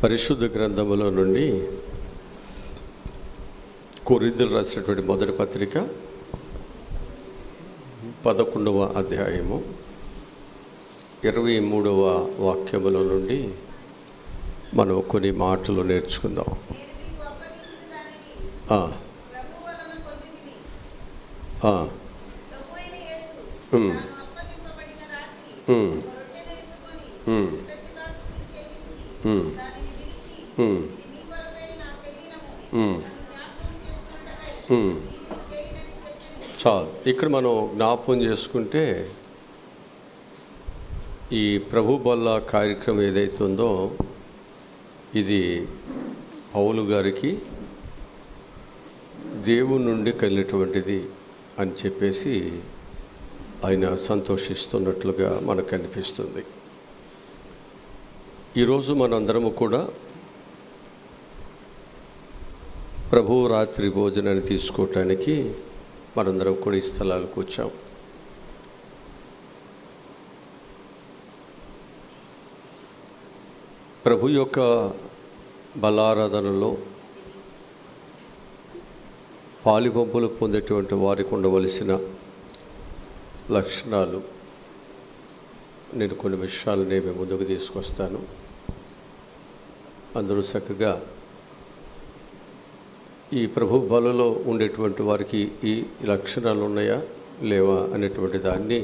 పరిశుద్ధ గ్రంథములో నుండి కొరింథీయులకు రాసినటువంటి మొదటి పత్రిక 11వ అధ్యాయము 23వ వాక్యములో నుండి మనం కొన్ని మాటలు నేర్చుకుందాం. చాలు. ఇక్కడ మనం జ్ఞాపకం చేసుకుంటే ఈ ప్రభు బల్ల కార్యక్రమం ఏదైతే ఉందో ఇది పౌలు గారికి దేవుని నుండి కలిగినటువంటిది అని చెప్పేసి ఆయన సంతోషిస్తున్నట్లుగా మనకు అనిపిస్తుంది. ఈరోజు మనందరము కూడా ప్రభు రాత్రి భోజనాన్ని తీసుకోవటానికి మనందరం కూడా ఈ స్థలాలకు వచ్చాం. ప్రభు యొక్క బలారాధనలో పాలిపంపులు పొందేటువంటి వారికి ఉండవలసిన లక్షణాలు నేను కొన్ని విషయాలు నేను ముందుకు తీసుకొస్తాను. అందరూ చక్కగా ఈ ప్రభు బలలో ఉండేటువంటి వారికి ఈ లక్షణాలు ఉన్నాయా లేవా అనేటువంటి దాన్ని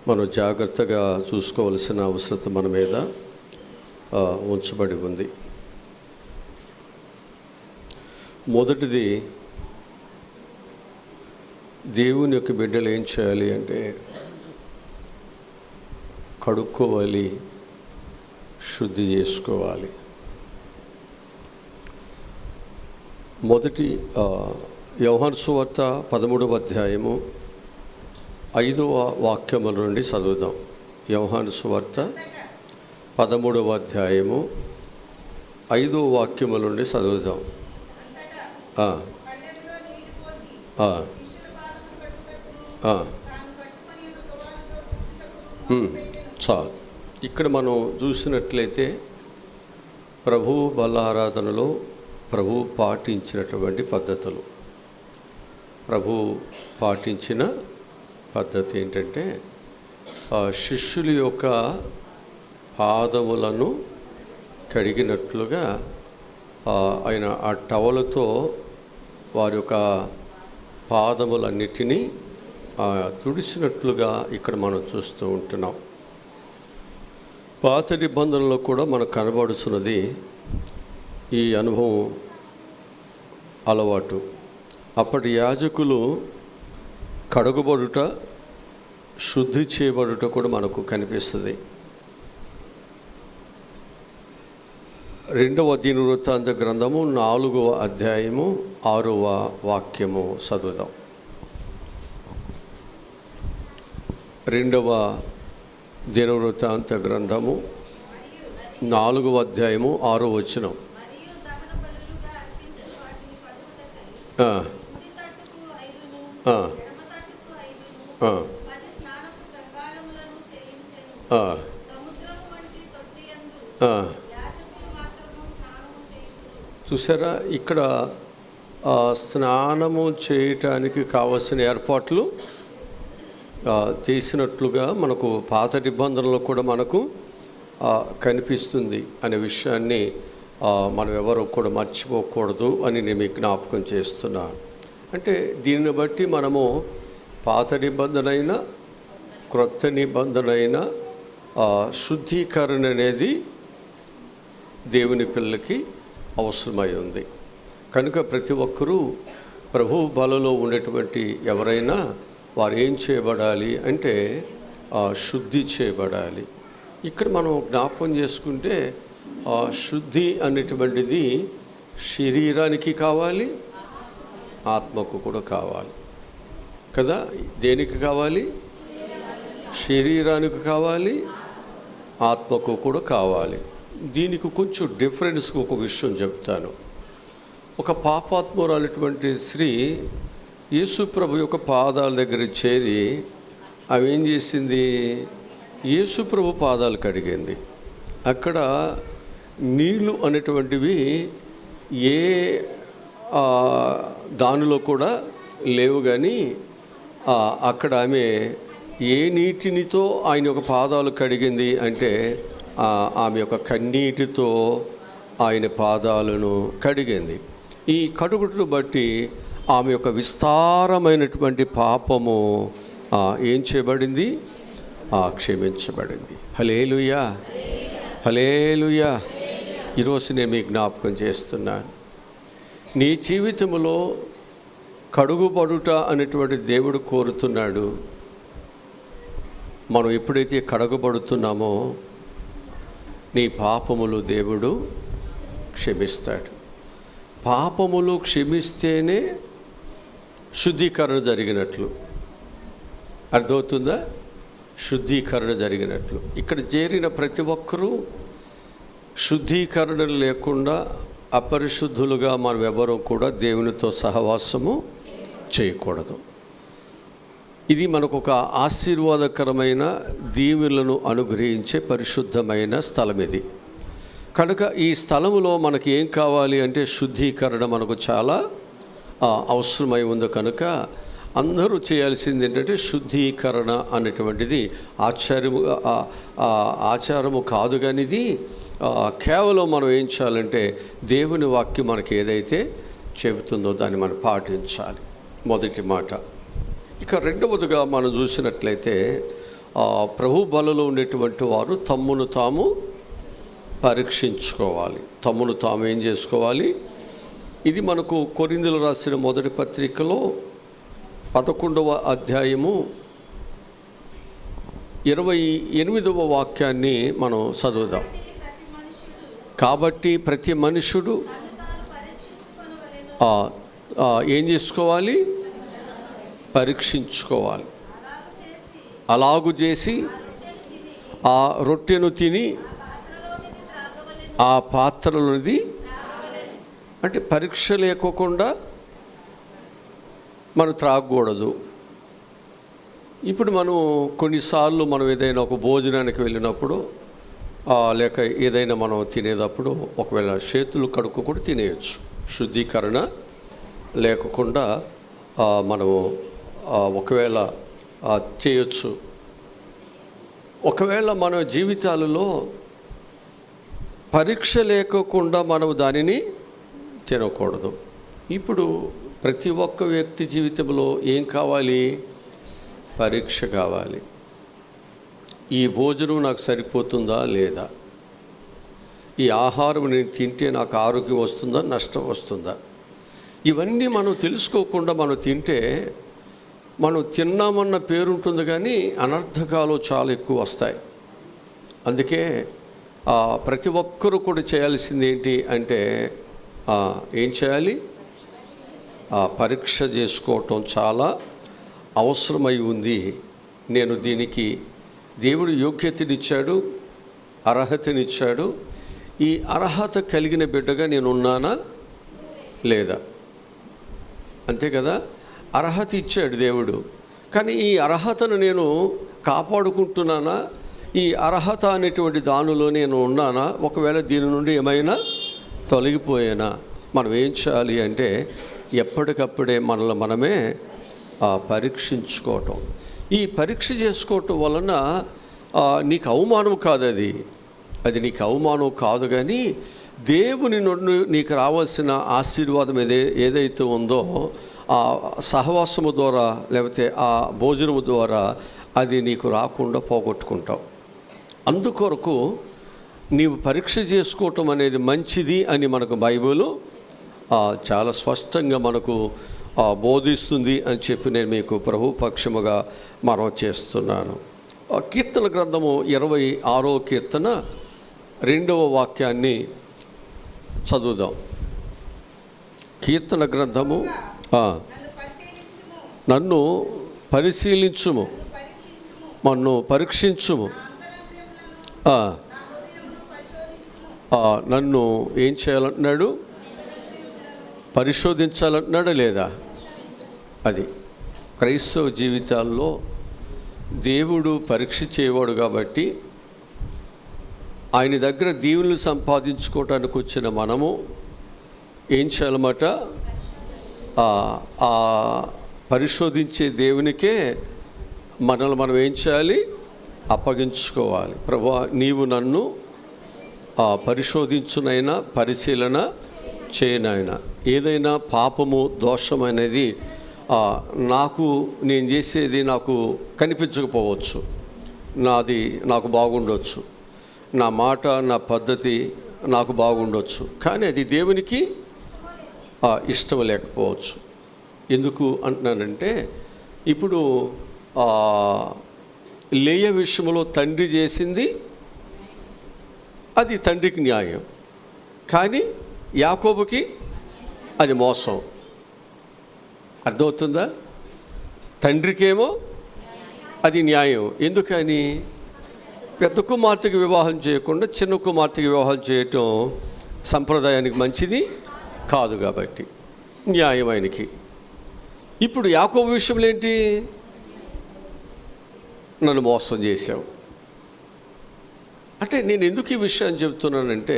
మనం జాగ్రత్తగా చూసుకోవాల్సిన అవసరం మన మీద ఉంచబడి ఉంది. మొదటిది, దేవుని యొక్క బిడ్డలు ఏం చేయాలి అంటే కడుక్కోవాలి, శుద్ధి చేసుకోవాలి. మొదటి యోహాను సువార్త 13వ అధ్యాయము 5వ వాక్యముల నుండి చదువుదాం. యోహాను సువార్త 13వ అధ్యాయము 5వ వాక్యముల నుండి చదువుదాం. చాలు. ఇక్కడ మనం చూసినట్లయితే ప్రభు బల ఆరాధనలో ప్రభు పాటించినటువంటి పద్ధతులు, ప్రభు పాటించిన పద్ధతి ఏంటంటే శిష్యుల యొక్క పాదములను కడిగినట్లుగా ఆయన ఆ టవలతో వారి యొక్క పాదములన్నిటినీ తుడిసినట్లుగా ఇక్కడ మనం చూస్తూ ఉంటున్నాం. పాత నిబంధనలో కూడా మనకు కనబడుతున్నది ఈ అనుభవం, అలవాటు. అప్పటి యాజకులు కడుగుబడుట, శుద్ధి చేయబడుట కూడా మనకు కనిపిస్తుంది. 2వ దినవృత్తాంత గ్రంథము 4వ అధ్యాయము 6వ వాక్యము చదువుదాం. 2వ దినవృత్తాంత గ్రంథము 4వ అధ్యాయము 6వ వచనం. చూసారా, ఇక్కడ స్నానము చేయటానికి కావలసిన ఏర్పాట్లు చేసినట్లుగా మనకు పాత నిబంధనలో కూడా మనకు కనిపిస్తుంది అనే విషయాన్ని మనం ఎవరు కూడా మర్చిపోకూడదు అని నేను మీకు జ్ఞాపకం చేస్తున్నాను. అంటే దీనిని బట్టి మనము పాత నిబంధన అయినా క్రొత్త నిబంధన అయినా శుద్ధీకరణ అనేది దేవుని పిల్లలకి అవసరమై ఉంది. కనుక ప్రతి ఒక్కరూ ప్రభు బలలో ఉండేటువంటి ఎవరైనా వారు ఏం చేయబడాలి అంటే శుద్ధి చేయబడాలి. ఇక్కడ మనం జ్ఞాపకం చేసుకుంటే శుద్ధి అనేటువంటిది శరీరానికి కావాలి, ఆత్మకు కూడా కావాలి కదా. దేనికి కావాలి? శరీరానికి కావాలి, ఆత్మకు కూడా కావాలి. దీనికి కొంచెం డిఫరెన్స్గా ఒక విషయం చెప్తాను. ఒక పాపాత్మురాలటువంటి స్త్రీ యేసు ప్రభు యొక్క పాదాల దగ్గర చేరి అవి ఏం చేసింది? యేసు ప్రభు పాదాలు కడిగింది. అక్కడ నీళ్ళు అనేటువంటివి ఏ దానిలో కూడా లేవు, కానీ అక్కడ ఆమె ఏ నీటినితో ఆయన యొక్క పాదాలు కడిగింది అంటే ఆమె యొక్క కన్నీటితో ఆయన పాదాలను కడిగింది. ఈ కడుగుటను బట్టి ఆమె యొక్క విస్తారమైనటువంటి పాపము ఏం చేయబడింది? క్షమించబడింది. హల్లెలూయా, హల్లెలూయా. ఈరోజు నేను మీకు జ్ఞాపకం చేస్తున్నాను, నీ జీవితంలో కడుగుబడుట అనేటువంటి దేవుడు కోరుతున్నాడు. మనం ఎప్పుడైతే కడగబడుతున్నామో నీ పాపములు దేవుడు క్షమిస్తాడు. పాపములు క్షమిస్తేనే శుద్ధీకరణ జరిగినట్లు. అర్థమవుతుందా? శుద్ధీకరణ జరిగినట్లు. ఇక్కడ చేరిన ప్రతి ఒక్కరూ శుద్ధీకరణ లేకుండా అపరిశుద్ధులుగా మనం ఎవరూ కూడా దేవునితో సహవాసము చేయకూడదు. ఇది మనకు ఒక ఆశీర్వాదకరమైన దీవెనలను అనుగ్రహించే పరిశుద్ధమైన స్థలం ఇది. కనుక ఈ స్థలములో మనకి ఏం కావాలి అంటే శుద్ధీకరణ మనకు చాలా అవసరమై ఉంది. కనుక అందరూ చేయాల్సింది ఏంటంటే శుద్ధీకరణ అనేటువంటిది ఆచారము కాదు, కానీ ఇది కేవలం మనం ఏం చేయాలంటే దేవుని వాక్యం మనకి ఏదైతే చెబుతుందో దాన్ని మనం పాటించాలి. మొదటి మాట. ఇక రెండవదిగా మనం చూసినట్లయితే ప్రభు బలలో ఉండేటువంటి వారు తమ్మును తాము పరీక్షించుకోవాలి. తమ్మును తాము ఏం చేసుకోవాలి? ఇది మనకు కొరింథీయులు రాసిన మొదటి పత్రికలో 11వ అధ్యాయము 28వ వాక్యాన్ని మనం చదువుదాం. కాబట్టి ప్రతి మనుషుడు ఏం చేసుకోవాలి? పరీక్షించుకోవాలి. అలాగు చేసి ఆ రొట్టెను తిని ఆ పాత్రలోనిది అంటే పరీక్ష లేకోకుండా మనం త్రాగకూడదు. ఇప్పుడు మనం కొన్నిసార్లు మనం ఏదైనా ఒక భోజనానికి వెళ్ళినప్పుడు లేక ఏదైనా మనం తినేటప్పుడు ఒకవేళ చేతులు కడుక్కు కూడా తినేయచ్చు. శుద్ధీకరణ లేకుండా మనము ఒకవేళ చేయొచ్చు. ఒకవేళ మన జీవితాలలో పరీక్ష లేకోకుండా మనం దానిని తినకూడదు. ఇప్పుడు ప్రతి ఒక్క వ్యక్తి జీవితంలో ఏం కావాలి? పరీక్ష కావాలి. ఈ భోజనం నాకు సరిపోతుందా లేదా? ఈ ఆహారం నేను తింటే నాకు ఆరోగ్యం వస్తుందా, నష్టం వస్తుందా? ఇవన్నీ మనం తెలుసుకోకుండా మనం తింటే మనం తిన్నామన్న పేరుంటుంది, కానీ అనర్థకాలు చాలా ఎక్కువ వస్తాయి. అందుకే ప్రతి ఒక్కరూ కూడా చేయాల్సింది ఏంటి అంటే ఏం చేయాలి? పరీక్ష చేసుకోవటం చాలా అవసరమై ఉంది. నేను దీనికి దేవుడు యోగ్యతనిచ్చాడు, అర్హతనిచ్చాడు. ఈ అర్హత కలిగిన బిడ్డగా నేను ఉన్నానా లేదా? అంతే కదా? అర్హత ఇచ్చాడు దేవుడు, కానీ ఈ అర్హతను నేను కాపాడుకుంటున్నానా? ఈ అర్హత అనేటువంటి దానిలో నేను ఉన్నానా? ఒకవేళ దీని నుండి ఏమైనా తొలగిపోయానా? మనం ఏం చేయాలి అంటే ఎప్పటికప్పుడే మనల్ని మనమే పరీక్షించుకోవటం. ఈ పరీక్ష చేసుకోవటం వలన నీకు అవమానం కాదు, అది నీకు అవమానం కాదు, కానీ దేవుని నుండి నీకు రావాల్సిన ఆశీర్వాదం ఏదైతే ఉందో ఆ సహవాసము ద్వారా లేకపోతే ఆ భోజనము ద్వారా అది నీకు రాకుండా పోగొట్టుకుంటావు. అందుకొరకు నీవు పరీక్ష చేసుకోవటం అనేది మంచిది అని మనకు బైబిల్ చాలా స్పష్టంగా మనకు బోధిస్తుంది అని చెప్పి నేను మీకు ప్రభు పక్షముగా మనవి చేస్తున్నాను. కీర్తన గ్రంథము 26వ కీర్తన 2వ వాక్యాన్ని చదువుదాం. కీర్తన గ్రంథము నన్ను పరిశీలించుము, నన్ను పరీక్షించుము, నన్ను ఏం చేయాలంటున్నాడు? పరిశోధించాలంటున్నాడా లేదా? అది క్రైస్తవ జీవితాల్లో దేవుడు పరీక్ష చేయవాడు కాబట్టి ఆయన దగ్గర దీవులు సంపాదించుకోవటానికి వచ్చిన మనము ఏం చేయాలన్నమాట? ఆ పరిశోధించే దేవునికే మనల్ని మనం ఏం చేయాలి? అప్పగించుకోవాలి. ప్రభువా, నీవు నన్ను పరిశోధించునైనా, పరిశీలన చేయనైనా, ఏదైనా పాపము దోషమైనది నేను చేసేది నాకు కనిపించకపోవచ్చు, నాకు బాగుండొచ్చు, నా మాట, నా పద్ధతి నాకు బాగుండొచ్చు, కానీ అది దేవునికి ఇష్టం లేకపోవచ్చు. ఎందుకు అంటున్నానంటే, ఇప్పుడు లేయ విషయంలో తండ్రి చేసింది అది తండ్రికి న్యాయం, కానీ యాకోబుకి అది మోసం. అర్థమవుతుందా? తండ్రికేమో అది న్యాయం. ఎందుకని? పెద్ద కుమార్తెకి వివాహం చేయకుండా చిన్న కుమార్తెకి వివాహం చేయటం సంప్రదాయానికి మంచిది కాదు, కాబట్టి న్యాయం ఆయనకి. ఇప్పుడు యాకోబు విషయంలో ఏంటి? నన్ను మోసం చేశావు అంటే, నేను ఎందుకు ఈ విషయాన్ని చెప్తున్నానంటే,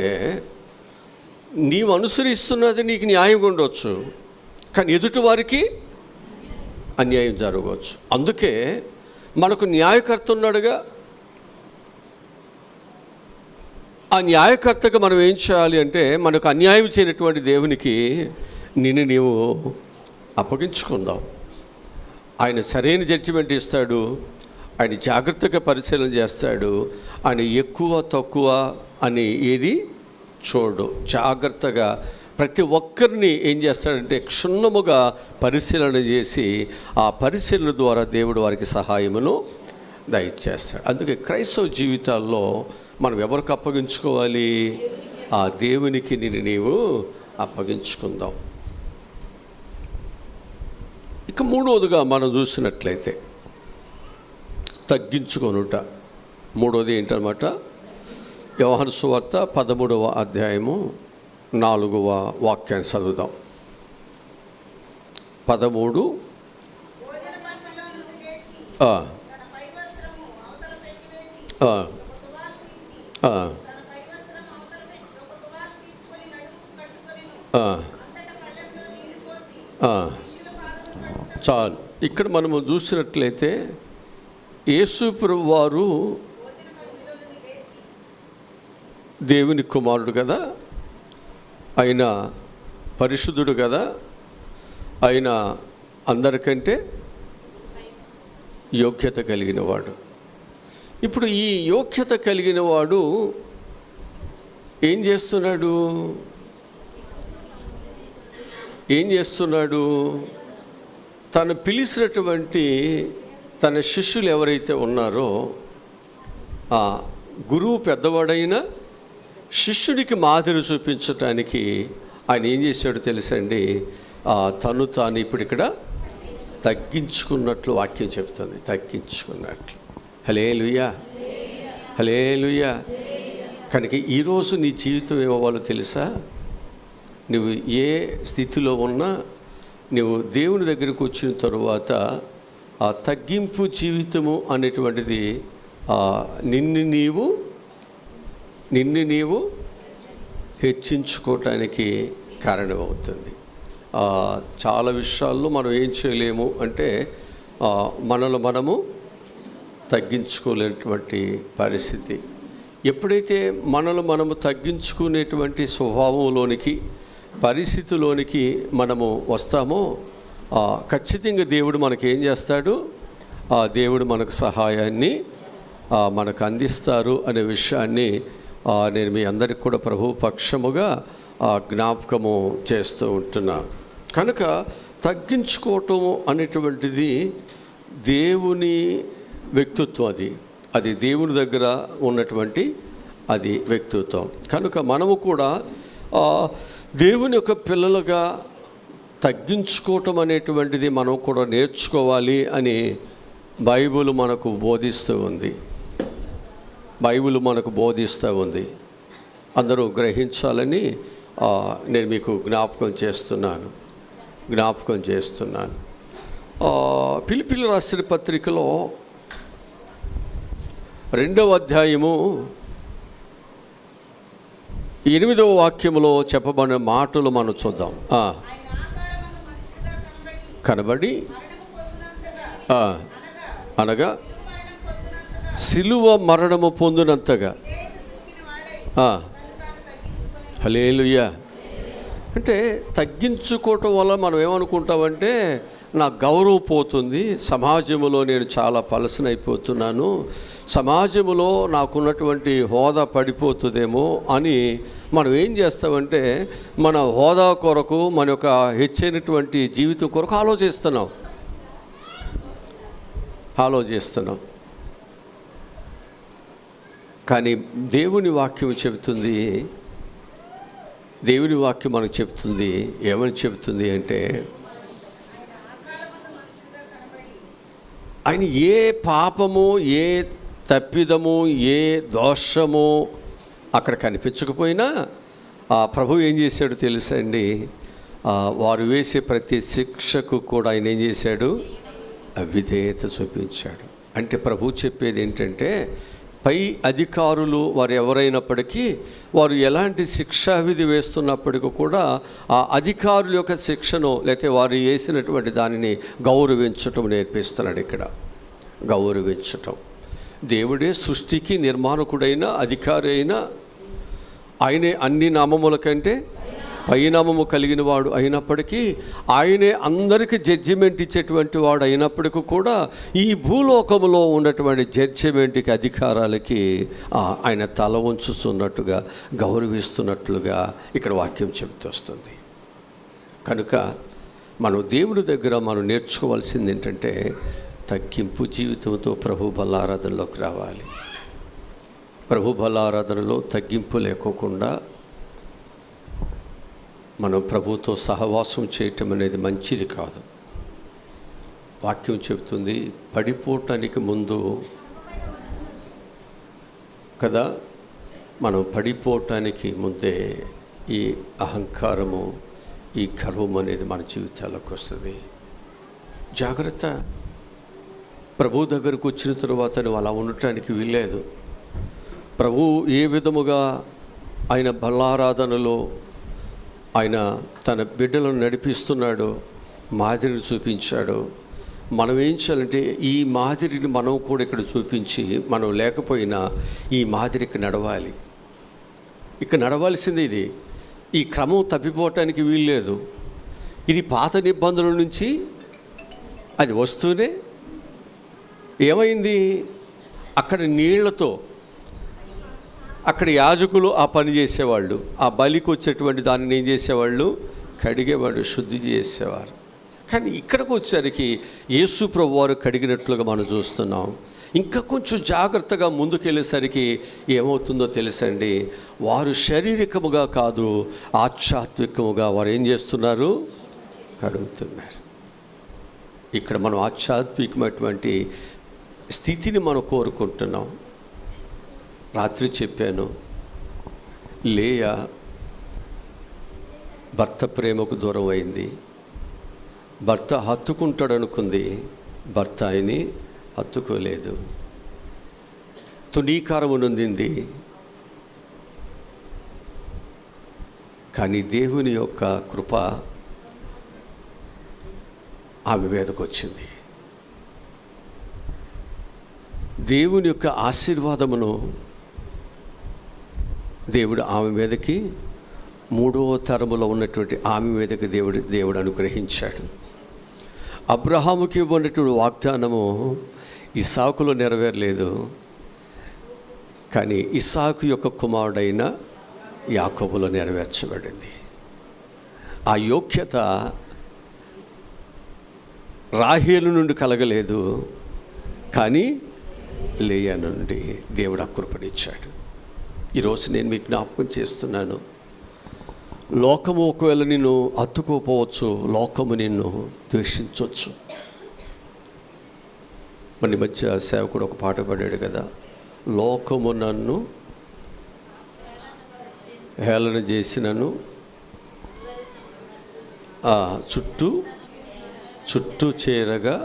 నీవు అనుసరిస్తున్నది నీకు న్యాయంగా ఉండవచ్చు, కానీ ఎదుటి వారికి అన్యాయం జరగవచ్చు. అందుకే మనకు న్యాయకర్త ఉన్నాడుగా, ఆ న్యాయకర్తగా మనం ఏం చేయాలి అంటే, మనకు అన్యాయం చేయనటువంటి దేవునికి నీవు అప్పగించుకుందాం. ఆయన సరైన జడ్జిమెంట్ ఇస్తాడు, ఆయన జాగ్రత్తగా పరిశీలన చేస్తాడు. ఆయన ఎక్కువ తక్కువ అని ఏది చూడు. జాగ్రత్తగా ప్రతి ఒక్కరిని ఏం చేస్తాడంటే క్షుణ్ణముగా పరిశీలన చేసి, ఆ పరిశీలన ద్వారా దేవుడు వారికి సహాయమును దయచేస్తాడు. అందుకే క్రైస్తవ జీవితాల్లో మనం ఎవరికి అప్పగించుకోవాలి? ఆ దేవునికి నీవు అప్పగించుకుందాం. ఇక మూడవదిగా మనం చూసినట్లయితే తగ్గించుకొనుట. మూడవది ఏంటన్నమాట? యోహాను సువార్త 13వ అధ్యాయము 4వ వాక్యాన్ని చదువుదాం. 13 చాలు. ఇక్కడ మనము చూసినట్లయితే యేసు ప్రభువు వారు దేవుని కుమారుడు కదా, ఆయన పరిశుద్ధుడు కదా, ఆయన అందరికంటే యోగ్యత కలిగిన వాడు. ఇప్పుడు ఈ యోగ్యత కలిగిన వాడు ఏం చేస్తున్నాడు? తను పిలిచినటువంటి తన శిష్యులు ఎవరైతే ఉన్నారో, ఆ గురువు పెద్దవాడైన శిష్యుడికి మాదిరి చూపించటానికి ఆయన ఏం చేశాడో తెలుసండి? తాను ఇప్పుడు ఇక్కడ తగ్గించుకున్నట్లు వాక్యం చెప్తుంది. తగ్గించుకున్నట్లు. హల్లెలూయా, హల్లెలూయా. కనుక ఈరోజు నీ జీవితం ఏమవ్వాలో తెలుసా? నువ్వు ఏ స్థితిలో ఉన్నా, నువ్వు దేవుని దగ్గరికి వచ్చిన తరువాత ఆ తగ్గింపు జీవితము అనేటువంటిది నిన్ను నీవు హెచ్చించుకోవటానికి కారణమవుతుంది. చాలా విషయాల్లో మనం ఏం చేయలేము అంటే, మనము తగ్గించుకోలేనటువంటి పరిస్థితి. ఎప్పుడైతే మనము తగ్గించుకునేటువంటి స్వభావంలోనికి, పరిస్థితిలోనికి మనము వస్తామో, ఖచ్చితంగా దేవుడు మనకి ఏం చేస్తాడు? దేవుడు మనకు సహాయాన్ని మనకు అందిస్తారు అనే విషయాన్ని నేను మీ అందరికి కూడా ప్రభు పక్షముగా జ్ఞాపకము చేస్తూ ఉంటున్నా. కనుక తగ్గించుకోవటం అనేటువంటిది దేవుని వ్యక్తిత్వం. అది దేవుని దగ్గర ఉన్నటువంటి అది వ్యక్తిత్వం. కనుక మనము కూడా దేవుని యొక్క పిల్లలుగా తగ్గించుకోవటం అనేటువంటిది మనం కూడా నేర్చుకోవాలి అని బైబిల్ మనకు బోధిస్తూ ఉంది. అందరూ గ్రహించాలని నేను మీకు జ్ఞాపకం చేస్తున్నాను. ఫిలిప్పీయులకు రాసిన పత్రికలో 2వ అధ్యాయము 8వ వాక్యములో చెప్పబడిన మాటలు మనం చూద్దాం. కనబడి అనగా సిలువ మరణము పొందినంతగా. హల్లెలూయా. అంటే తగ్గించుకోవటం వల్ల మనం ఏమనుకుంటామంటే నా గౌరవం పోతుంది, సమాజంలో నేను చాలా పలసనైపోతున్నాను, సమాజంలో నాకున్నటువంటి హోదా పడిపోతుందేమో అని మనం ఏం చేస్తామంటే మన హోదా కొరకు, మన యొక్క హెచ్చైనటువంటి జీవితం కొరకు ఆలోచిస్తున్నాం. కానీ దేవుని వాక్యం చెబుతుంది, దేవుని వాక్యం మనకు చెప్తుంది. ఏమని చెబుతుంది అంటే ఆయన ఏ పాపము, ఏ తప్పిదము, ఏ దోషము అక్కడ కనిపించకపోయినా ఆ ప్రభు ఏం చేశాడు తెలుసండి, వారు వేసే ప్రతి శిక్షకు కూడా ఆయన ఏం చేశాడు, అవిధేయత చూపించాడు. అంటే ప్రభు చెప్పేది ఏంటంటే పై అధికారులు వారు ఎవరైనప్పటికీ వారు ఎలాంటి శిక్షావిధి వేస్తున్నప్పటికీ కూడా ఆ అధికారుల యొక్క శిక్షను లేకపోతే వారు వేసినటువంటి దానిని గౌరవించటం నేర్పిస్తున్నాడు. ఇక్కడ గౌరవించటం. దేవుడే సృష్టికి నిర్మాణకుడైన అధికారి అయిన ఆయనే అన్ని నామముల కంటే పైనామము కలిగిన వాడు అయినప్పటికీ, ఆయనే అందరికీ జడ్జిమెంట్ ఇచ్చేటువంటి వాడు అయినప్పటికీ కూడా ఈ భూలోకములో ఉన్నటువంటి జడ్జిమెంట్కి అధికారాలకి ఆయన తల ఉంచుతున్నట్టుగా, గౌరవిస్తున్నట్లుగా ఇక్కడ వాక్యం చెబుతూ వస్తుంది. కనుక మనం దేవుని దగ్గర మనం నేర్చుకోవాల్సింది ఏంటంటే తగ్గింపు జీవితంతో ప్రభు బలారాధనలోకి రావాలి. ప్రభు బలారాధనలో తగ్గింపు లేకోకుండా మనం ప్రభుతో సహవాసం చేయటం అనేది మంచిది కాదు. వాక్యం చెబుతుంది పడిపోవటానికి ముందు కదా, మనం పడిపోవటానికి ముందే ఈ అహంకారము, ఈ గర్వం అనేది మన జీవితాలకు వస్తుంది. జాగ్రత్త. ప్రభు దగ్గరకు వచ్చిన తర్వాత నువ్వు అలా ఉండటానికి వీల్లేదు. ప్రభు ఏ విధముగా ఆయన బలారాధనలో ఆయన తన బిడ్డలను నడిపిస్తున్నాడో మాదిరిని చూపించాడు. మనం ఏం చేయాలంటే ఈ మాదిరిని మనం కూడా ఇక్కడ చూపించి, మనం లేకపోయినా ఈ మాదిరికి నడవాలి. ఇక్కడ నడవాల్సింది ఇది. ఈ క్రమం తప్పిపోవటానికి వీల్లేదు. ఇది పాత నిబంధనల నుంచి అది వస్తూనే ఏమైంది, అక్కడ నీళ్లతో అక్కడ యాజకులు ఆ పని చేసేవాళ్ళు, ఆ బలికి వచ్చేటువంటి దానిని ఏం చేసేవాళ్ళు, కడిగేవాడు, శుద్ధి చేసేవారు. కానీ ఇక్కడికి వచ్చేసరికి యేసు ప్రభు వారు కడిగినట్లుగా మనం చూస్తున్నాం. ఇంకా కొంచెం జాగ్రత్తగా ముందుకెళ్ళేసరికి ఏమవుతుందో తెలుసండి, వారు శారీరకముగా కాదు ఆధ్యాత్మికముగా వారు ఏం చేస్తున్నారు, కడుగుతున్నారు. ఇక్కడ మనం ఆధ్యాత్మికమైనటువంటి స్థితిని మనం కోరుకుంటున్నాం. రాత్రి చెప్పాను, లేయా భర్త ప్రేమకు దూరం అయింది. భర్త హత్తుకుంటాడు అనుకుంది, భర్త ఆయన్ని హత్తుకోలేదు. తునీకారము నొందింది. కానీ దేవుని యొక్క కృప ఆమె మీదకు వచ్చింది. దేవుని యొక్క ఆశీర్వాదమును దేవుడు ఆమె మీదకి, 3వ తరములో ఉన్నటువంటి ఆమె మీదకి దేవుడు అనుగ్రహించాడు. అబ్రహాముకి ఇవ్వనటువంటి వాగ్దానము ఇస్సాకులో నెరవేరలేదు, కానీ ఇస్సాకు యొక్క కుమారుడైన యాకోబులో నెరవేర్చబడింది. ఆ యోగ్యత రాహేలు నుండి కలగలేదు, కానీ లేయా నుండి దేవుడు ఆ కృపనిచ్చాడు. ఈరోజు నేను మీకు జ్ఞాపకం చేస్తున్నాను, లోకము ఒకవేళ నిన్ను హత్తుకోపోవచ్చు, లోకము నిన్ను ద్వేషించవచ్చు. మన మధ్య సేవకుడు ఒక పాట పాడాడు కదా, లోకము నన్ను హేళన చేసినను చుట్టూ చేరగా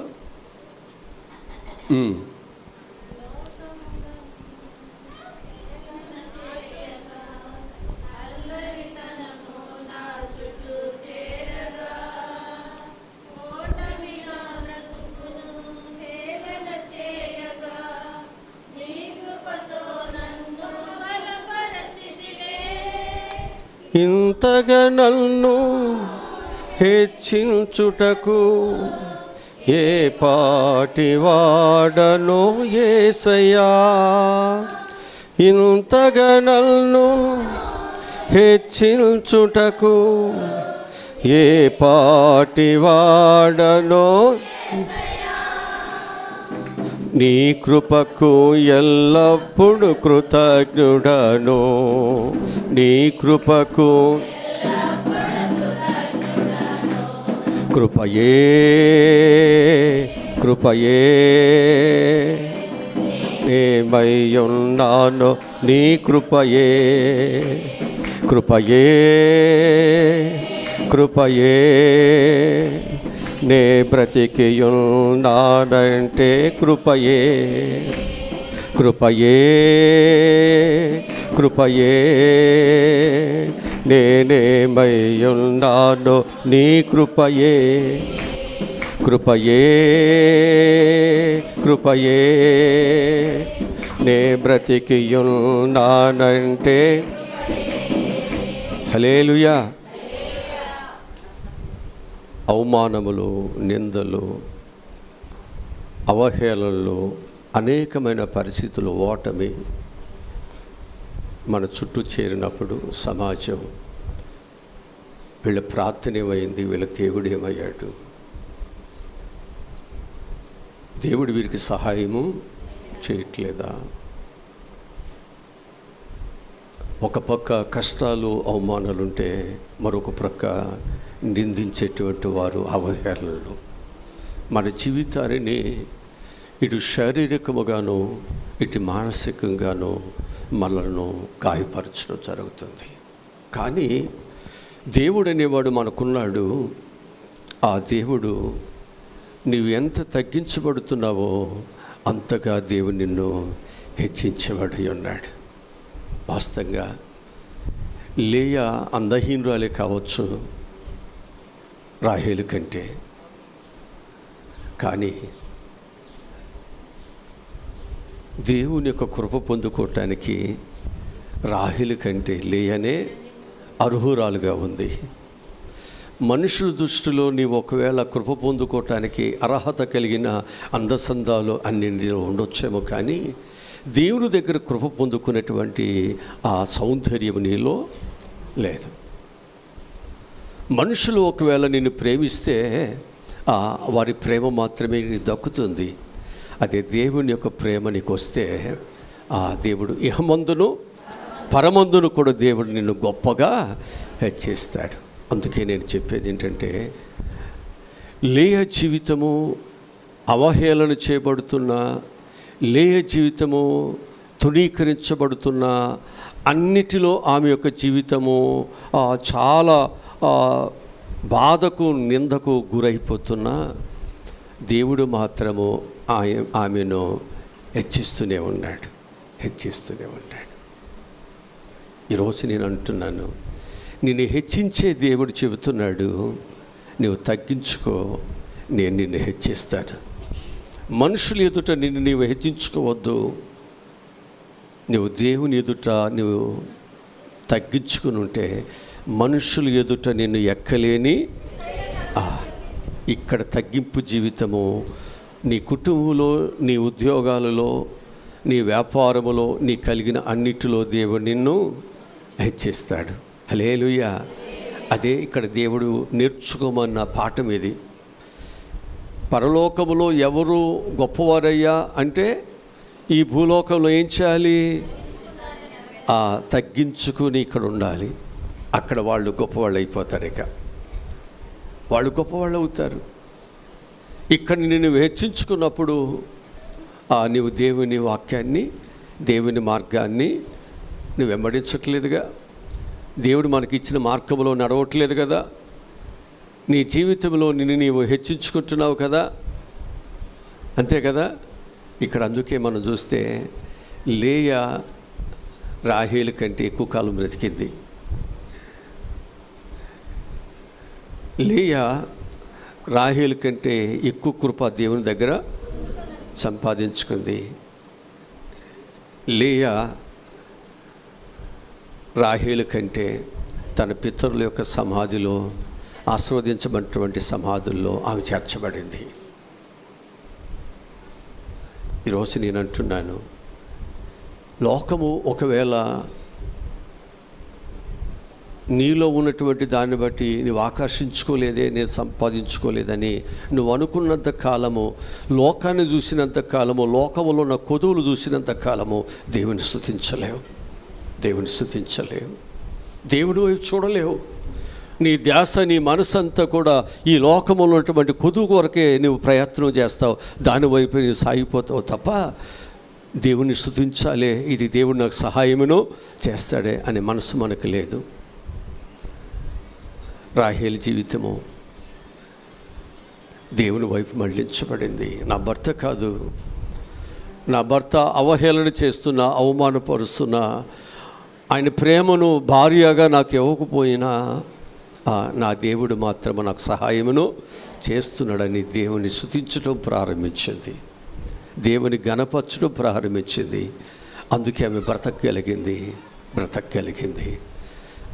ఇంతగా నన్ను హెచ్చించుటకు ఏ పాటి వాడనో యేసయ్యా. ఇంతగా నన్ను హెచ్చించుటకు ఏ పాటి వాడనో, నీ కృపకు ఎల్లప్పుడు కృతజ్ఞుడను. నీ కృపకు కృపయే కృపయే ఏమయ్యున్నానో నీ కృపయే కృపయే కృపయే నే బ్రతికియున్నానంటే కృపయే కృపయే కృపయే నేనేమయ్యున్నానో నీ కృపయే కృపయే కృపయే నే బ్రతికియున్నానంటే. హల్లెలూయా. అవమానములు, నిందలు, అవహేళనలు, అనేకమైన పరిస్థితులు, ఓటమి మన చుట్టూ చేరినప్పుడు సమాజం వీళ్ళ ప్రార్థన ఏమైంది, వీళ్ళ దేవుడు ఏమయ్యాడు, దేవుడు వీరికి సహాయము చేయట్లేదా? ఒక పక్క కష్టాలు, అవమానాలుంటే మరొక ప్రక్క నిందించేటువంటి వారు, అవహేళనలు మన జీవితాన్ని ఇటు శారీరకముగాను ఇటు మానసికంగాను మనలను గాయపరచడం జరుగుతుంది. కానీ దేవుడు అనేవాడు మనకున్నాడు. ఆ దేవుడు నీవు ఎంత తగ్గించబడుతున్నావో అంతగా దేవుడు నిన్ను హెచ్చించేవాడై ఉన్నాడు. వాస్తవంగా లేయా అందహీనురాలే కావచ్చు రాహేలు కంటే, కానీ దేవుని యొక్క కృప పొందుకోవటానికి రాహేలు కంటే లేయానే అర్హురాలుగా ఉంది. మనుషుల దృష్టిలో నీవు ఒకవేళ కృప పొందుకోవటానికి అర్హత కలిగిన అందచందాలు అన్ని ఉండొచ్చేమో, కానీ దేవుని దగ్గర కృప పొందుకునేటువంటి ఆ సౌందర్యం నీలో లేదు. మనుషులు ఒకవేళ నిన్ను ప్రేమిస్తే వారి ప్రేమ మాత్రమే నీకు దక్కుతుంది. అదే దేవుని యొక్క ప్రేమ నీకు వస్తే ఆ దేవుడు ఇహమందును పరమందును కూడా దేవుడు నిన్ను గొప్పగా హెచ్చిస్తాడు. అందుకే నేను చెప్పేది ఏంటంటే, లేయా జీవితము అవహేళన చేయబడుతున్న, లేయా జీవితము తృణీకరించబడుతున్న, అన్నిటిలో ఆమె యొక్క జీవితము చాలా బాధకు నిందకు గురైపోతున్నా దేవుడు మాత్రము ఆమెను హెచ్చిస్తూనే ఉన్నాడు. ఈరోజు నేను అంటున్నాను, నిన్ను హెచ్చించే దేవుడు చెబుతున్నాడు, నువ్వు తగ్గించుకో, నేను నిన్ను హెచ్చిస్తాను. మనుషులు ఎదుట నిన్ను నీవు హెచ్చించుకోవద్దు. నువ్వు దేవుని ఎదుట నువ్వు తగ్గించుకుని ఉంటే మనుషులు ఎదుట నిన్ను ఎక్కలేని ఇక్కడ తగ్గింపు జీవితము నీ కుటుంబంలో, నీ ఉద్యోగాలలో, నీ వ్యాపారములో, నీ కలిగిన అన్నిటిలో దేవుడు నిన్ను హెచ్చిస్తాడు. హల్లెలూయా. అదే ఇక్కడ దేవుడు నేర్చుకోమన్న పాఠం ఇది. పరలోకములో ఎవరు గొప్పవారయ్యా అంటే, ఈ భూలోకంలో ఏం చేయాలి? తగ్గించుకుని ఇక్కడ ఉండాలి. అక్కడ వాళ్ళు గొప్పవాళ్ళు అయిపోతారు. ఇక వాళ్ళు గొప్పవాళ్ళు అవుతారు. ఇక్కడ నేను హెచ్చించుకున్నప్పుడు నీవు దేవుని వాక్యాన్ని, దేవుని మార్గాన్ని నువ్వు వెంబడించట్లేదుగా, దేవుడు మనకి ఇచ్చిన మార్గంలో నడవట్లేదు కదా, నీ జీవితంలో నిన్ను నీవు హెచ్చించుకుంటున్నావు కదా, అంతే కదా. ఇక్కడ అందుకే మనం చూస్తే లేయా రాహేలు కంటే ఎక్కువ కాలం బ్రతికింది. లేయా రాహేలు కంటే ఎక్కువ కృప దేవుని దగ్గర సంపాదించుకుంది. లేయా రాహేలు కంటే తన పితరుల యొక్క సమాధిలో, ఆశీర్వదించబడినటువంటి సమాధుల్లో ఆమె చేర్చబడింది. ఈరోజు నేను అంటున్నాను, లోకము ఒకవేళ నీలో ఉన్నటువంటి దాన్ని బట్టి నువ్వు ఆకర్షించుకోలేదే, నేను సంపాదించుకోలేదని నువ్వు అనుకున్నంత కాలము, లోకాన్ని చూసినంత కాలము, లోకములో ఉన్న కొదువులు చూసినంత కాలము దేవుని స్తుతించలేవు, దేవుని స్తుతించలేవు, దేవుని వైపు చూడలేవు. నీ ధ్యాస, నీ మనసంతా కూడా ఈ లోకములో ఉన్నటువంటి కొదువు కొరకే నువ్వు ప్రయత్నం చేస్తావు, దానివైపు నువ్వు సాగిపోతావు తప్ప దేవుని స్తుతించాలే, ఇది దేవుడు నాకు సహాయమును చేస్తాడే అనే మనసు మనకు లేదు. రాహేలు జీవితము దేవుని వైపు మళ్ళించబడింది. నా భర్త కాదు, నా భర్త అవహేళన చేస్తున్నా, అవమానపరుస్తున్నా, ఆయన ప్రేమను భార్యగా నాకు ఇవ్వకపోయినా నా దేవుడు మాత్రమే నాకు సహాయమును చేస్తున్నాడని దేవుని స్తుతించడం ప్రారంభించింది, దేవుని గణపరచడం ప్రారంభించింది. అందుకే ఆమె బ్రతకగలిగింది.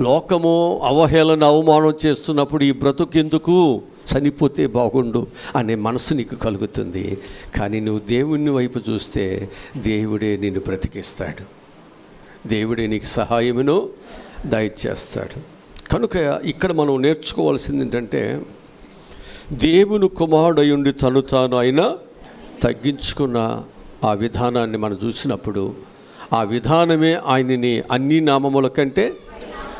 లోకము అవహేళన, అవమానం చేస్తున్నప్పుడు ఈ బ్రతుకెందుకు, చనిపోతే బాగుండు అనే మనసు నీకు కలుగుతుంది. కానీ నువ్వు దేవుని వైపు చూస్తే దేవుడే నిన్ను బ్రతికిస్తాడు, దేవుడే నీకు సహాయమును దయచేస్తాడు. కనుక ఇక్కడ మనం నేర్చుకోవాల్సింది ఏంటంటే, దేవుని కుమారుడయుండి తను తాను ఆయన తగ్గించుకున్న ఆ విధానాన్ని మనం చూసినప్పుడు, ఆ విధానమే ఆయనని అన్ని నామముల కంటే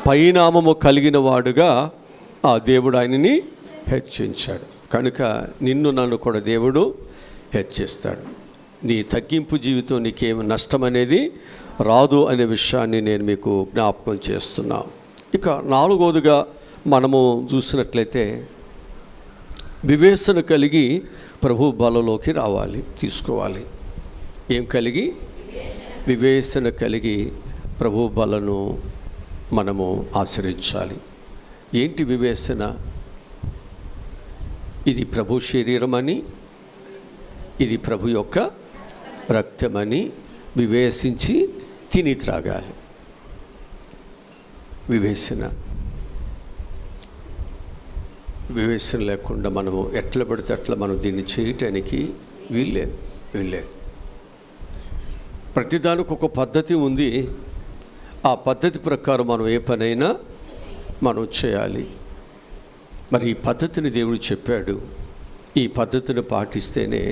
పైనామము కలిగిన వాడుగా ఆ దేవుడు ఆయనని హెచ్చించాడు. కనుక నిన్ను నన్ను కూడా దేవుడు హెచ్చిస్తాడు. నీ తగ్గింపు జీవితం నీకేమి నష్టం అనేది రాదు అనే విషయాన్ని నేను మీకు జ్ఞాపకం చేస్తున్నా. ఇక నాలుగవదిగా మనము చూసినట్లయితే, వివేచన కలిగి ప్రభు బలలోకి రావాలి, తీసుకోవాలి. ఏం కలిగి? వివేచన కలిగి ప్రభు బలను మనము ఆచరించాలి. ఏంటి వివేచన? ఇది ప్రభు శరీరమని, ఇది ప్రభు యొక్క రక్తమని వివేచించి తిని త్రాగాలి. వివేచన లేకుండా మనము ఎట్లా పడితే అట్లా మనం దీన్ని చేయటానికి వీల్లేదు. ప్రతిదానికి ఒక పద్ధతి ఉంది. ఆ పద్ధతి ప్రకారం మనం ఏ పనైనా మనం చేయాలి. మరి ఈ పద్ధతిని దేవుడు చెప్పాడు. ఈ పద్ధతిని పాటిస్తేనే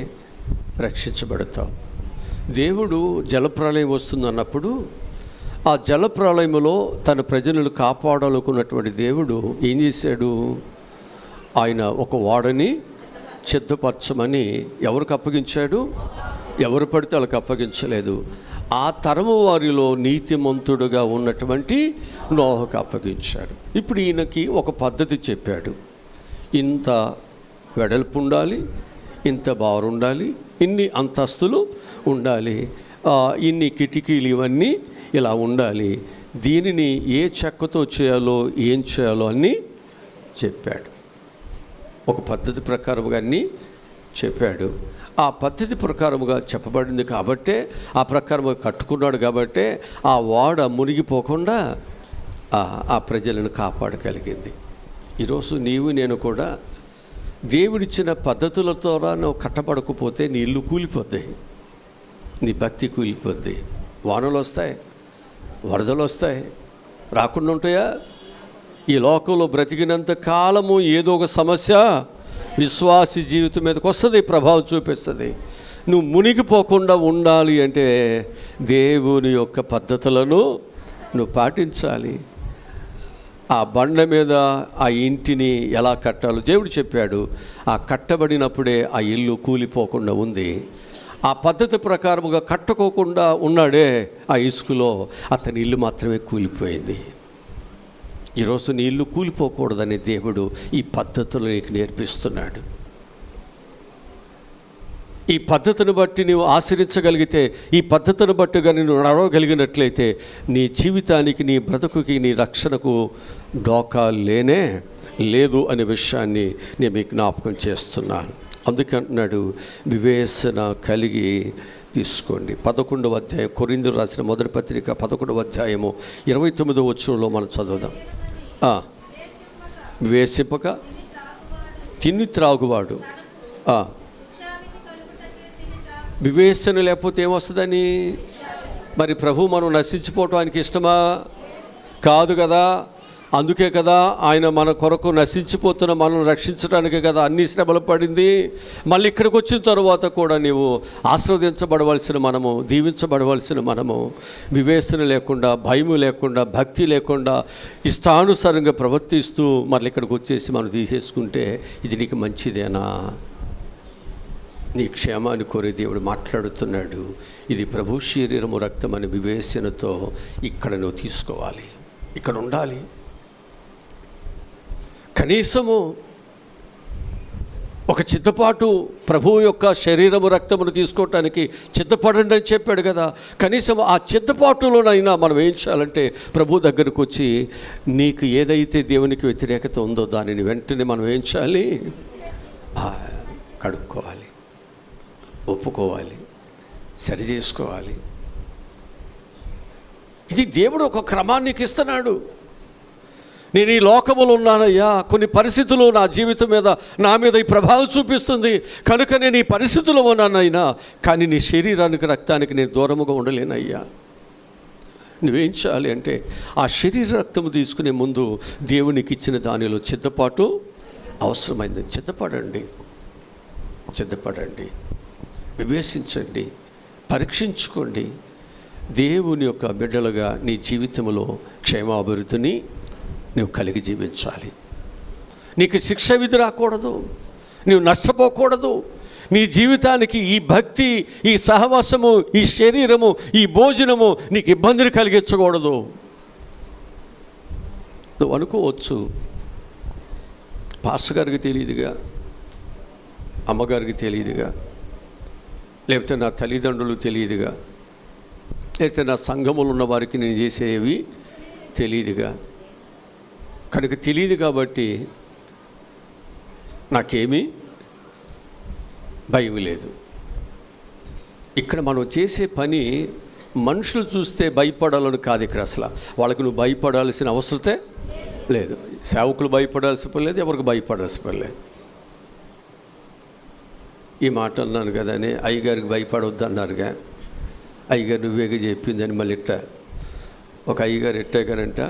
రక్షించబడతాం. దేవుడు జలప్రళయం వస్తుందన్నప్పుడు ఆ జలప్రళయంలో తన ప్రజలను కాపాడాలనుకున్నటువంటి దేవుడు ఏం చేశాడు? ఆయన ఒక ఓడని సిద్ధపరచమని ఎవరికి అప్పగించాడు? ఎవరు పడితే వాళ్ళకి అప్పగించలేదు. ఆ తరము వారిలో నీతిమంతుడుగా ఉన్నటువంటి నోహకు అప్పగించాడు. ఇప్పుడు ఈయనకి ఒక పద్ధతి చెప్పాడు. ఇంత వెడల్పు ఉండాలి, ఇంత బారు ఉండాలి, ఇన్ని అంతస్తులు ఉండాలి, ఇన్ని కిటికీలు, ఇవన్నీ ఇలా ఉండాలి. దీనిని ఏ చెక్కతో చేయాలో, ఏం చేయాలో అన్నీ చెప్పాడు. ఒక పద్ధతి ప్రకారముగా అన్నీ చెప్పాడు. ఆ పద్ధతి ప్రకారముగా చెప్పబడింది కాబట్టే, ఆ ప్రకారముగా కట్టుకున్నాడు కాబట్టే ఆ ఓడ మునిగిపోకుండా ఆ ప్రజలను కాపాడగలిగింది. ఈరోజు నీవు నేను కూడా దేవుడిచ్చిన పద్ధతుల ద్వారా నువ్వు కట్టబడకపోతే నీ ఇల్లు కూలిపోద్ది, నీ భక్తి కూలిపోద్ది. వానలు వస్తాయి, వరదలు వస్తాయి, రాకుండా ఉంటాయా? ఈ లోకంలో బ్రతికినంత కాలము ఏదో ఒక సమస్య విశ్వాసి జీవితం మీదకి వస్తుంది, ప్రభావం చూపిస్తుంది. నువ్వు మునిగిపోకుండా ఉండాలి అంటే దేవుని యొక్క పద్ధతులను నువ్వు పాటించాలి. ఆ బండ మీద ఆ ఇంటిని ఎలా కట్టాలో దేవుడు చెప్పాడు. ఆ కట్టబడినప్పుడే ఆ ఇల్లు కూలిపోకుండా ఉంది. ఆ పద్ధతి ప్రకారముగా కట్టుకోకుండా ఉన్నాడే ఆ ఇసుకలో, అతని ఇల్లు మాత్రమే కూలిపోయింది. ఈరోజు నీ ఇల్లు కూలిపోకూడదని దేవుడు ఈ పద్ధతులు నీకు నేర్పిస్తున్నాడు. ఈ పద్ధతిని బట్టి నీవు ఆచరించగలిగితే, ఈ పద్ధతిని బట్టిగా నేను నడవగలిగినట్లయితే నీ జీవితానికి, నీ బ్రతుకుకి, నీ రక్షణకు డోకా లేనే లేదు అనే విషయాన్ని నేను మీకు జ్ఞాపకం చేస్తున్నాను. అందుకంటున్నాడు, వివేచన కలిగి తీసుకోండి. 11వ అధ్యాయం, కొరింథీయులకు రాసిన మొదటి పత్రిక 11వ అధ్యాయము 29వ వచనంలో మనం చదువుదాం. వివేచింపక తిని త్రాగువాడు. వివేచన లేకపోతే ఏమొస్తుందని? మరి ప్రభు మనం నశించిపోవటం ఆయనకి ఇష్టమా? కాదు కదా. అందుకే కదా ఆయన మన కొరకు నశించిపోతున్న మనం రక్షించడానికే కదా అన్ని శ్రమలు పడింది. మళ్ళీ ఇక్కడికి వచ్చిన తర్వాత కూడా నీవు ఆస్వాదించబడవలసిన మనము, దీవించబడవలసిన మనము వివేచన లేకుండా, భయము లేకుండా, భక్తి లేకుండా ఇష్టానుసారంగా ప్రవర్తిస్తూ మళ్ళీ ఇక్కడికి వచ్చేసి మనం తీసేసుకుంటే ఇది నీకు మంచిదేనా? నీ క్షేమాన్ని కోరే దేవుడు మాట్లాడుతున్నాడు. ఇది ప్రభు శరీరము రక్తం అనే వివేచనతో ఇక్కడ నువ్వు తీసుకోవాలి, ఇక్కడ ఉండాలి. కనీసము ఒక చిత్తపాటు ప్రభువు యొక్క శరీరము రక్తమును తీసుకోవటానికి చిత్తపడండి అని చెప్పాడు కదా. కనీసం ఆ చిత్తపాటులోనైనా మనం ఏం చేయాలంటే ప్రభు దగ్గరకు వచ్చి నీకు ఏదైతే దేవునికి వ్యతిరేకత ఉందో దానిని వెంటనే మనం ఏం చేయాలి? కడుక్కోవాలి, ఒప్పుకోవాలి, సరి చేసుకోవాలి. ఇది దేవుడు ఒక క్రమానికి ఇస్తున్నాడు. నేను ఈ లోకములో ఉన్నానయ్యా, కొన్ని పరిస్థితులు నా జీవితం మీద, నా మీద ఈ ప్రభావం చూపిస్తుంది కనుక నేను ఈ పరిస్థితుల్లో ఉన్నానైనా, కానీ నీ శరీరానికి రక్తానికి నేను దూరముగా ఉండలేనయ్యా. నువ్వేం చేయాలి అంటే ఆ శరీర రక్తము తీసుకునే ముందు దేవునికి ఇచ్చిన దానిలో చిత్తపాటు అవసరమైంది. చిత్తపడండి, వివేచించండి, పరీక్షించుకోండి. దేవుని యొక్క బిడ్డలుగా నీ జీవితంలో క్షేమాభివృద్ధిని నువ్వు కలిగి జీవించాలి. నీకు శిక్ష విధి రాకూడదు, నువ్వు నష్టపోకూడదు. నీ జీవితానికి ఈ భక్తి, ఈ సహవాసము, ఈ శరీరము, ఈ భోజనము నీకు ఇబ్బందిని కలిగించకూడదు. నువ్వు అనుకోవచ్చు, పాస్టర్ గారికి తెలియదుగా, అమ్మగారికి తెలియదుగా, లేకపోతే నా తల్లిదండ్రులు తెలియదుగా, లేకపోతే నా సంఘములు ఉన్న వారికి నేను చేసేవి తెలియదుగా. కనుక తెలియదు కాబట్టి నాకేమీ భయం లేదు. ఇక్కడ మనం చేసే పని మనుషులు చూస్తే భయపడాలని కాదు. ఇక్కడ అసలు వాళ్ళకి నువ్వు భయపడాల్సిన అవసరతే లేదు. సేవకులు భయపడాల్సిన పని లేదు, ఎవరికి భయపడాల్సిన పని లేదు. ఈ మాట అన్నాను కదా అని అయ్యగారికి భయపడవద్దు అన్నారుగా. అయ్యగారు నువ్వేగా చెప్పిందని మళ్ళీ ఇట్ట ఒక అయ్యగారు ఎట్టాగానంట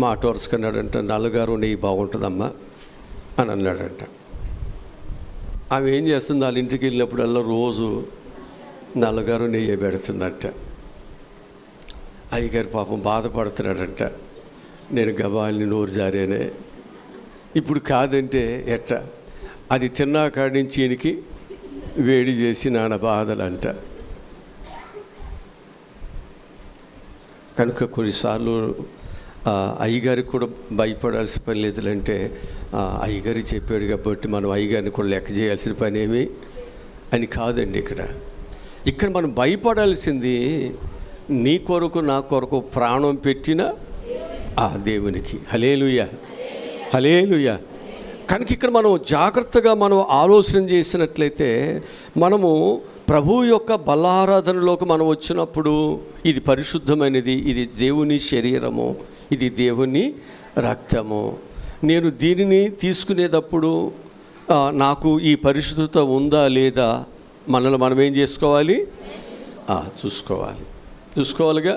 మాట వరుసకన్నాడంట, నల్లగారు నెయ్యి బాగుంటుందమ్మా అని అన్నాడంట. ఆమె ఏం చేస్తుంది, వాళ్ళ ఇంటికి వెళ్ళినప్పుడల్లా రోజు నల్లగారు నెయ్యి పెడుతుందంట. అయ్యగారు పాపం బాధపడుతున్నాడంట, నేను గబాల్ని నోరు జారేనే. ఇప్పుడు కాదంటే ఎట్ట, అది తిన్నాకాడి నుంచి ఈయనకి వేడి చేసి నాన్న బాధలంట. కనుక కొన్నిసార్లు అయ్యగారికి కూడా భయపడాల్సిన పని లేదులంటే అయ్యగారి చెప్పాడు కాబట్టి మనం అయ్యగారిని కూడా లెక్క చేయాల్సిన పని ఏమి అని కాదండి. ఇక్కడ మనం భయపడాల్సింది నీ కొరకు నా కొరకు ప్రాణం పెట్టిన ఆ దేవునికి. హల్లెలూయా, హల్లెలూయా. కనుక ఇక్కడ మనం జాగ్రత్తగా మనం ఆలోచన చేసినట్లయితే మనము ప్రభు యొక్క బలారాధనలోకి మనం వచ్చినప్పుడు ఇది పరిశుద్ధమైనది, ఇది దేవుని శరీరము, ఇది దేవుని రక్తము. నేను దీనిని తీసుకునేటప్పుడు నాకు ఈ పరిశుద్ధత ఉందా లేదా మనల్ని మనం ఏం చేసుకోవాలి? చూసుకోవాలిగా.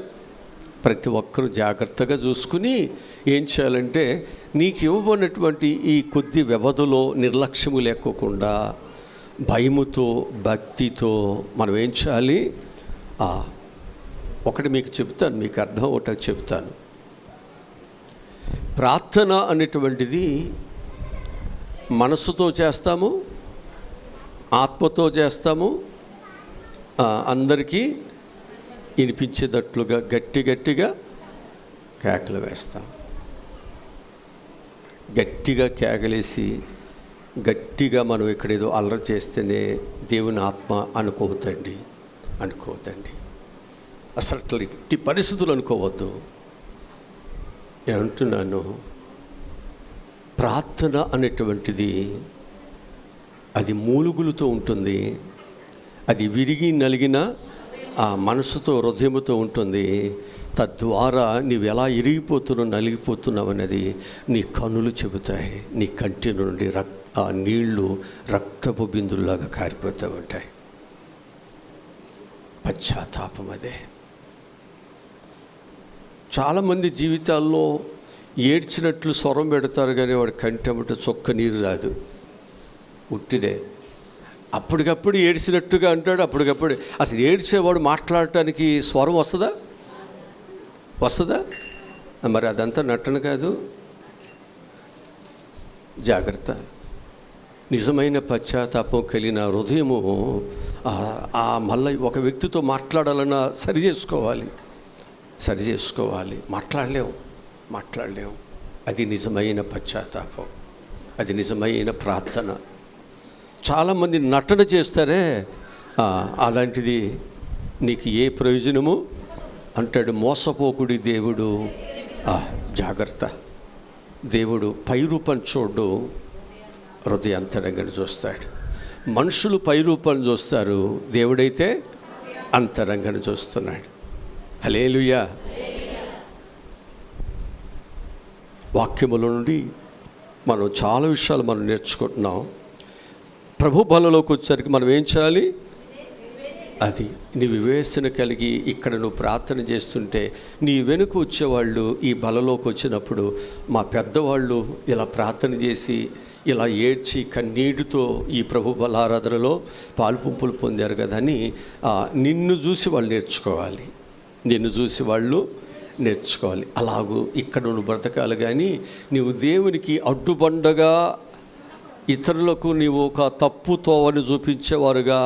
ప్రతి ఒక్కరూ జాగ్రత్తగా చూసుకుని ఏం చేయాలంటే నీకు ఇవ్వబడినటువంటి ఈ కొద్ది వ్యవధిలో నిర్లక్ష్యము లేకోకుండా భయముతో, భక్తితో మనం ఏం చేయాలి? ఒకటి మీకు చెప్తాను, మీకు అర్థం ఒకటి చెప్తాను. ప్రార్థన అనేటువంటిది మనసుతో చేస్తాము, ఆత్మతో చేస్తాము, అందరికీ వినిపించేటట్లుగా గట్టిగా కేకలు వేస్తాం. గట్టిగా కేకలేసి గట్టిగా మనం ఇక్కడేదో అల్లరి చేస్తేనే దేవుని ఆత్మ అనుకోవద్దండి. అసలు అట్లా ఇట్టి పరిస్థితులు అనుకోవద్దు. నేను అంటున్నాను, ప్రార్థన అనేటువంటిది అది మూలుగులతో ఉంటుంది. అది విరిగి నలిగిన ఆ మనసుతో హృదయముతో ఉంటుంది. తద్వారా నీవు ఎలా ఇరిగిపోతున్నావు, నలిగిపోతున్నావు అనేది నీ కన్నులు చెబుతాయి. నీ కంటి నుండి ఆ నీళ్లు రక్తపు బిందుల్లాగా కారిపోతూ ఉంటాయి. పశ్చాత్తాపం అదే. చాలామంది జీవితాల్లో ఏడ్చినట్లు స్వరం పెడతారు, కానీ వాడి కంటెంబట చొక్క నీరు రాదు, ఉట్టిదే. అప్పటికప్పుడు ఏడ్చినట్టుగా అంటాడు. అప్పటికప్పుడు అసలు ఏడ్చేవాడు మాట్లాడటానికి స్వరం వస్తుందా? మరి అదంతా నటన కాదు. జాగ్రత్త. నిజమైన పశ్చాత్తాపం కలిగిన హృదయము మళ్ళీ ఒక వ్యక్తితో మాట్లాడాలన్నా సరి చేసుకోవాలి. మాట్లాడలేము. అది నిజమైన పశ్చాత్తాపం, అది నిజమైన ప్రార్థన. చాలామంది నటన చేస్తారే, అలాంటిది నీకు ఏ ప్రయోజనము అంటాడు. మోసపోకుడి దేవుడు. జాగ్రత్త. దేవుడు పైరూపం చూడు, హృదయాంతరంగాన్ని చూస్తాడు. మనుషులు పైరూపాన్ని చూస్తారు, దేవుడైతే అంతరంగాన్ని చూస్తున్నాడు. హల్లెలూయా. వాక్యముల నుండి మనం చాలా విషయాలు మనం నేర్చుకుంటున్నాం. ప్రభు బలలోకి వచ్చేసరికి మనం ఏం చేయాలి? అది నీ వివేచన కలిగి ఇక్కడ నువ్వు ప్రార్థన చేస్తుంటే నీ వెనుక వచ్చేవాళ్ళు ఈ బలలోకి వచ్చినప్పుడు, మా పెద్దవాళ్ళు ఇలా ప్రార్థన చేసి ఇలా ఏడ్చి కన్నీటితో ఈ ప్రభు బలారాధనలో పాలుపుంపులు పొందారు కదా అని నిన్ను చూసి వాళ్ళు నేర్చుకోవాలి. అలాగూ ఇక్కడ నువ్వు బ్రతకాలి. కానీ నీవు దేవునికి అడ్డుబండగా, ఇతరులకు నీవు ఒక తప్పు తోవని చూపించేవారుగా,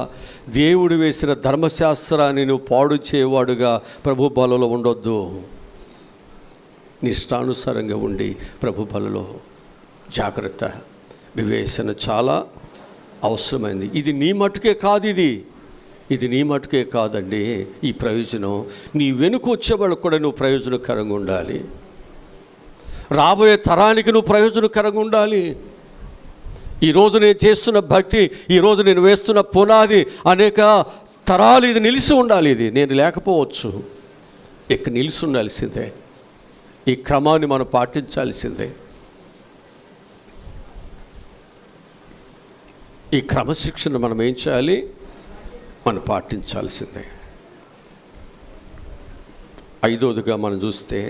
దేవుడు వేసిన ధర్మశాస్త్రాన్ని నువ్వు పాడు చేయవాడుగా ప్రభు బలలో ఉండొద్దు. నిష్టానుసారంగా ఉండి ప్రభు బలలో జాగ్రత్త. వివేచన చాలా అవసరమైంది. ఇది నీ మటుకే కాదండి. ఈ ప్రయోజనం నీ వెనుక వచ్చేవాళ్ళకు కూడా నువ్వు ప్రయోజనకరంగా ఉండాలి. రాబోయే తరానికి నువ్వు ప్రయోజనకరంగా ఉండాలి. ఈరోజు నేను చేస్తున్న భక్తి, ఈరోజు నేను వేస్తున్న పునాది అనేక తరాలు ఇది నిలిచి ఉండాలి. ఇది నేను లేకపోవచ్చు, ఇక్కడ నిలిచి ఉండాల్సిందే. ఈ క్రమాన్ని మనం పాటించాల్సిందే. ఈ క్రమశిక్షణ మనం ఏం చేయాలి? మనం పాటించాల్సిందే. ఐదవదిగా మనం చూస్తే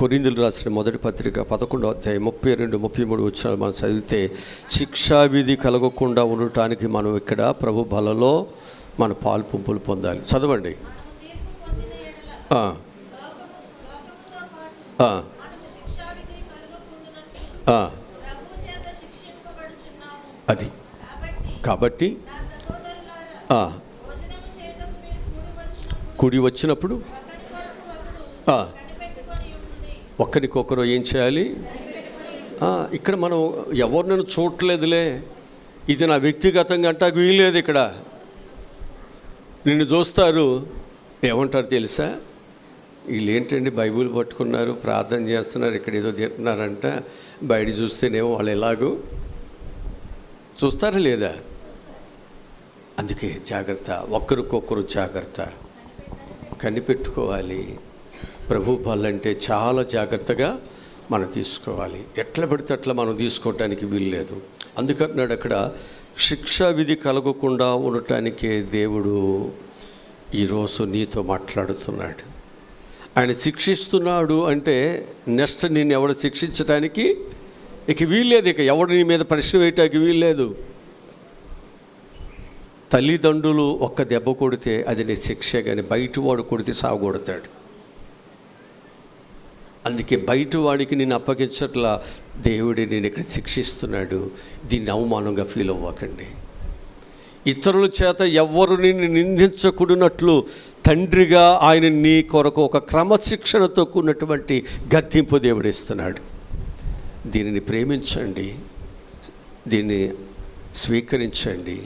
కొరింథీయులకు రాసిన మొదటి పత్రిక 11వ అధ్యాయం 32-33 వచనాలు మనం చదివితే, శిక్షావిధి కలగకుండా ఉండటానికి మనం ఇక్కడ ప్రభు బలలో మన పాలుపుంపులు పొందాలి. చదవండి. అది కాబట్టి కుడి వచ్చినప్పుడు ఒకరికొకరు ఏం చేయాలి? ఇక్కడ మనం ఎవరినైనా చూడలేదులే, ఇది నా వ్యక్తిగతంగా అంటాకు వీల్లేదు. ఇక్కడ నిన్ను చూస్తారు, ఏమంటారు తెలుసా? వీళ్ళు ఏంటండి బైబిల్ పట్టుకున్నారు, ప్రార్థన చేస్తున్నారు, ఇక్కడ ఏదో తింటున్నారంట, బయట చూస్తేనేమో వాళ్ళు ఎలాగూ చూస్తారా లేదా? అందుకే జాగ్రత్త. ఒకరికొకరు జాగ్రత్త, కనిపెట్టుకోవాలి. ప్రభు బలంటే చాలా జాగ్రత్తగా మనం తీసుకోవాలి. ఎట్లా పడితే అట్లా మనం తీసుకోవటానికి వీల్లేదు. అందుకంటున్నాడు అక్కడ, శిక్షా విధి కలగకుండా ఉండటానికే దేవుడు ఈరోజు నీతో మాట్లాడుతున్నాడు. ఆయన శిక్షిస్తున్నాడు అంటే నెక్స్ట్ నేను ఎవడు శిక్షించడానికి ఇక వీల్లేదు. ఇక ఎవడు నీ మీద ప్రశ్న వేయటానికి వీల్లేదు. తల్లిదండ్రులు ఒక్క దెబ్బ కొడితే అది నీ శిక్ష, కానీ బయటవాడు కొడితే సాగొడతాడు. అందుకే బయటవాడికి నేను అప్పగించట్లా, దేవుడి నేను ఇక్కడ శిక్షిస్తున్నాడు. దీన్ని అవమానంగా ఫీల్ అవ్వకండి. ఇతరుల చేత ఎవ్వరు నిన్ను నిందించకూడనట్లు తండ్రిగా ఆయన నీ కొరకు ఒక క్రమశిక్షణతో కూడినటువంటి గద్దింపు దేవుడు ఇస్తున్నాడు. దీనిని ప్రేమించండి, దీన్ని స్వీకరించండి,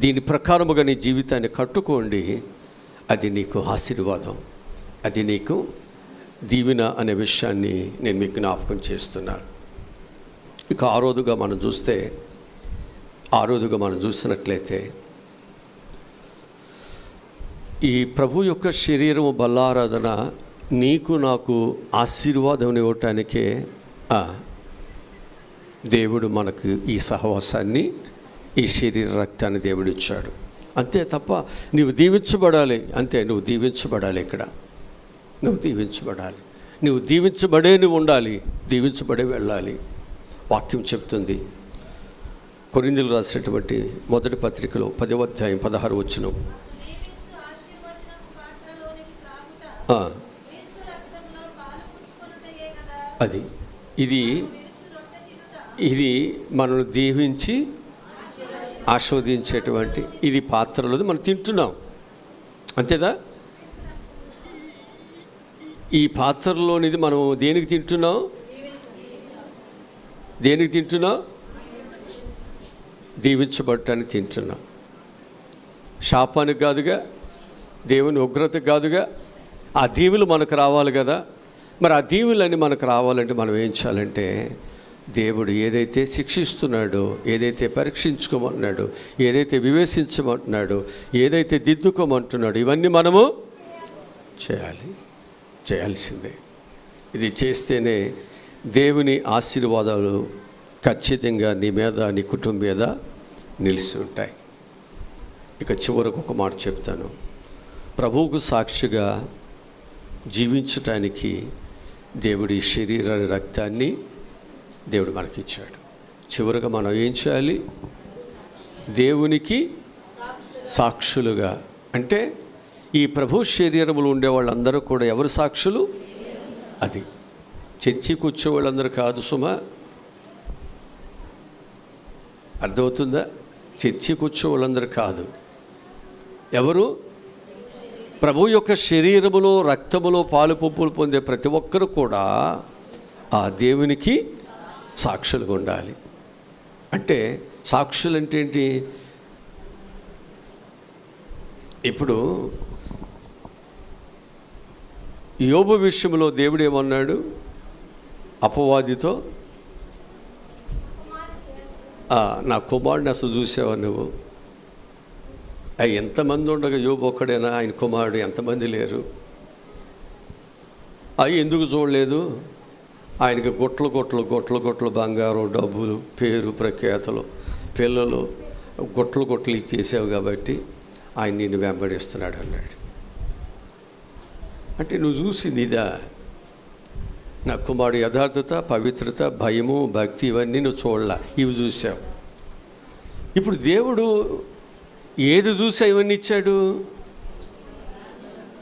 దీని ప్రకారముగా నీ జీవితాన్ని కట్టుకోండి. అది నీకు ఆశీర్వాదం, అది నీకు దీవెన అనే విషయాన్ని నేను మీకు జ్ఞాపకం చేస్తున్నాను. ఇక ఆరోదుగా మనం చూసినట్లయితే ఈ ప్రభు యొక్క శరీరము బల్లారాధన నీకు నాకు ఆశీర్వాదం ఇవ్వటానికే దేవుడు మనకు ఈ సహవాసాన్ని, ఈ శరీర రక్తాన్ని దేవుడు ఇచ్చాడు. అంతే తప్ప నువ్వు దీవించబడాలి, అంతే, నువ్వు దీవించబడాలి. ఇక్కడ నువ్వు దీవించబడాలి, నువ్వు దీవించబడే నువ్వు ఉండాలి, దీవించబడే వెళ్ళాలి. వాక్యం చెప్తుంది, కొరింథీయులకు రాసినటువంటి మొదటి పత్రికలో 10వ అధ్యాయం 16వ వచనం, అది ఇది మనల్ని దీవించి ఆస్వాదించేటువంటి ఇది పాత్రలో మనం తింటున్నాం, అంతేదా? ఈ పాత్రలోనిది మనం దేనికి తింటున్నాం? దేనికి తింటున్నాం? దీవించబడటానికి తింటున్నాం. శాపానికి కాదుగా, దేవుని ఉగ్రత కాదుగా. ఆ దీవులు మనకు రావాలి కదా. మరి ఆ దీవులన్నీ మనకు రావాలంటే మనం ఏం చేయాలంటే, దేవుడు ఏదైతే శిక్షిస్తున్నాడో, ఏదైతే పరీక్షించుకోమంటున్నాడో, ఏదైతే వివేచించమంటున్నాడో, ఏదైతే దిద్దుకోమంటున్నాడో, ఇవన్నీ మనము చేయాల్సిందే. ఇది చేస్తేనే దేవుని ఆశీర్వాదాలు ఖచ్చితంగా నీ మీద, నీ కుటుంబం మీద నిలిచి ఉంటాయి. ఇక చివరకు ఒక మాట చెప్తాను. ప్రభువుకు సాక్షిగా జీవించటానికి దేవుడి శరీర రక్తాన్ని దేవుడు మనకిచ్చాడు. చివరిగా మనం ఏం చేయాలి? దేవునికి సాక్షులుగా, అంటే ఈ ప్రభు శరీరములు ఉండే వాళ్ళందరూ కూడా ఎవరు సాక్షులు? అది చర్చి కూర్చో వాళ్ళందరూ కాదు సుమా, అర్థమవుతుందా? చర్చి కూర్చో వాళ్ళందరూ కాదు. ఎవరు? ప్రభు యొక్క శరీరములో, రక్తములో పాలు పంపులు పొందే ప్రతి ఒక్కరు కూడా ఆ దేవునికి సాక్షులుగా ఉండాలి. అంటే సాక్షులు అంటే ఏంటి? ఇప్పుడు యోబు విషయంలో దేవుడు ఏమన్నాడు? అపవాదితో, నా కుమారుడిని అసలు చూసావా నువ్వు? ఎంతమంది ఉండగా యోబు ఒక్కడేనా? ఆయన కుమారుడు ఎంతమంది లేరు? అవి ఎందుకు చూడలేదు? ఆయనకి గొట్లు బంగారం, డబ్బులు, పేరు, ప్రఖ్యాతలు, పిల్లలు, గొట్లు ఇచ్చేసావు కాబట్టి ఆయన నిన్ను వెంబడిస్తున్నాడు అన్నాడు. అంటే నువ్వు చూసింది ఇదా? నా కుమారుడు యథార్థత, పవిత్రత, భయము, భక్తి, ఇవన్నీ నువ్వు చూడలా, ఇవి చూసావు. ఇప్పుడు దేవుడు ఏది చూసా ఇవన్నీ ఇచ్చాడు?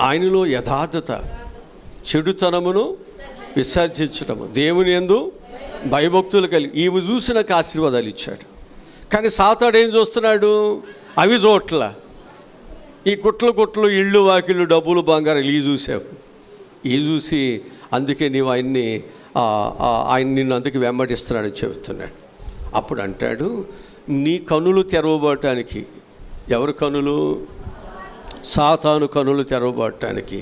ఆయనలో యథార్థత, చెడుతనమును విసర్జించడము, దేవుని యందు భయభక్తులు కలిగి, ఇవి చూసి నాకు ఆశీర్వాదాలు ఇచ్చాడు. కానీ సాతాడు ఏం చూస్తున్నాడు? అవి చూడట్ల, ఈ గుట్లు ఇళ్ళు, వాకిళ్ళు, డబ్బులు, బంగారం, ఇవి చూసావు. ఇవి చూసి అందుకే నీవు ఆయన నిన్ను అందుకే వెంబడిస్తున్నాడని చెబుతున్నాడు. అప్పుడు అంటాడు, నీ కనులు తెరవబడటానికి. ఎవరి కనులు? సాతాను కనులు తెరవబడటానికి.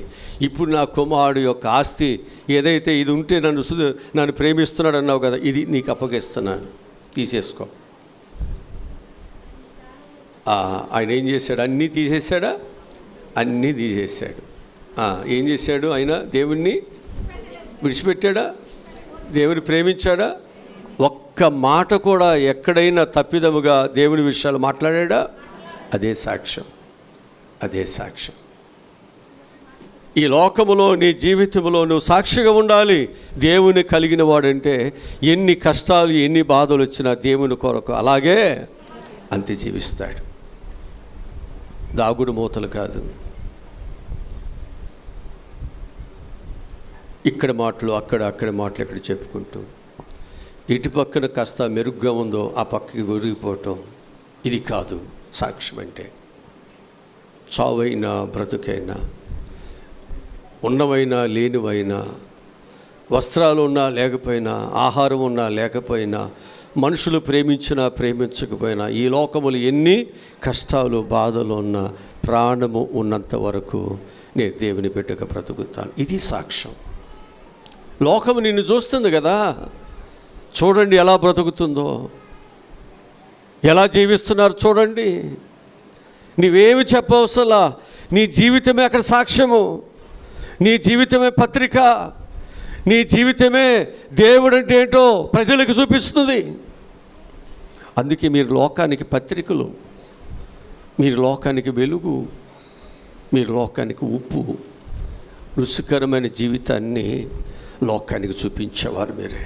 ఇప్పుడు నా కుమారుడు యొక్క ఆస్తి ఏదైతే ఇది ఉంటే నన్ను ప్రేమిస్తున్నాడు అన్నావు కదా, ఇది నీకు అప్పగిస్తున్నాను, తీసేసుకో. ఆయన ఏం చేశాడు? అన్నీ తీసేశాడా? అన్నీ తీసేశాడు. ఏం చేశాడు? ఆయన దేవుణ్ణి విడిచిపెట్టాడా? దేవుని ప్రేమించాడా? ఒక్క మాట కూడా ఎక్కడైనా తప్పిదముగా దేవుని విషయాలు మాట్లాడా? అదే సాక్ష్యం. ఈ లోకములో, నీ జీవితంలో నువ్వు సాక్షిగా ఉండాలి. దేవుని కలిగిన వాడంటే ఎన్ని కష్టాలు, ఎన్ని బాధలు వచ్చినా దేవుని కొరకు అలాగే అంతే జీవిస్తాడు. దాగుడు మూతలు కాదు. ఇక్కడ మాటలు అక్కడ మాటలు ఇక్కడ చెప్పుకుంటూ, ఇటు పక్కన కాస్త మెరుగ్గా ఉందో ఆ పక్కకి ఒరిగిపోవటం, ఇది కాదు సాక్ష్యం అంటే. చావైనా బ్రతుకైనా, ఉన్నవైనా లేనివైనా, వస్త్రాలు ఉన్నా లేకపోయినా, ఆహారం ఉన్నా లేకపోయినా, మనుషులు ప్రేమించినా ప్రేమించకపోయినా, ఈ లోకములు ఎన్ని కష్టాలు బాధలు ఉన్నా, ప్రాణము ఉన్నంత వరకు నేను దేవుని బిడ్డగా బ్రతుకుతాను. ఇది సాక్ష్యం. లోకము నిన్ను చూస్తుంది కదా, చూడండి ఎలా బ్రతుకుతుందో, ఎలా జీవిస్తున్నారు చూడండి. నువ్వేమి చెప్పవసలా, నీ జీవితమే అక్కడ సాక్ష్యము, నీ జీవితమే పత్రిక, నీ జీవితమే దేవుడు అంటే ఏంటో ప్రజలకు చూపిస్తుంది. అందుకే మీరు లోకానికి పత్రికలు, మీరు లోకానికి వెలుగు, మీరు లోకానికి ఉప్పు, రుచికరమైన జీవితాన్ని లోకానికి చూపించేవారు మీరే.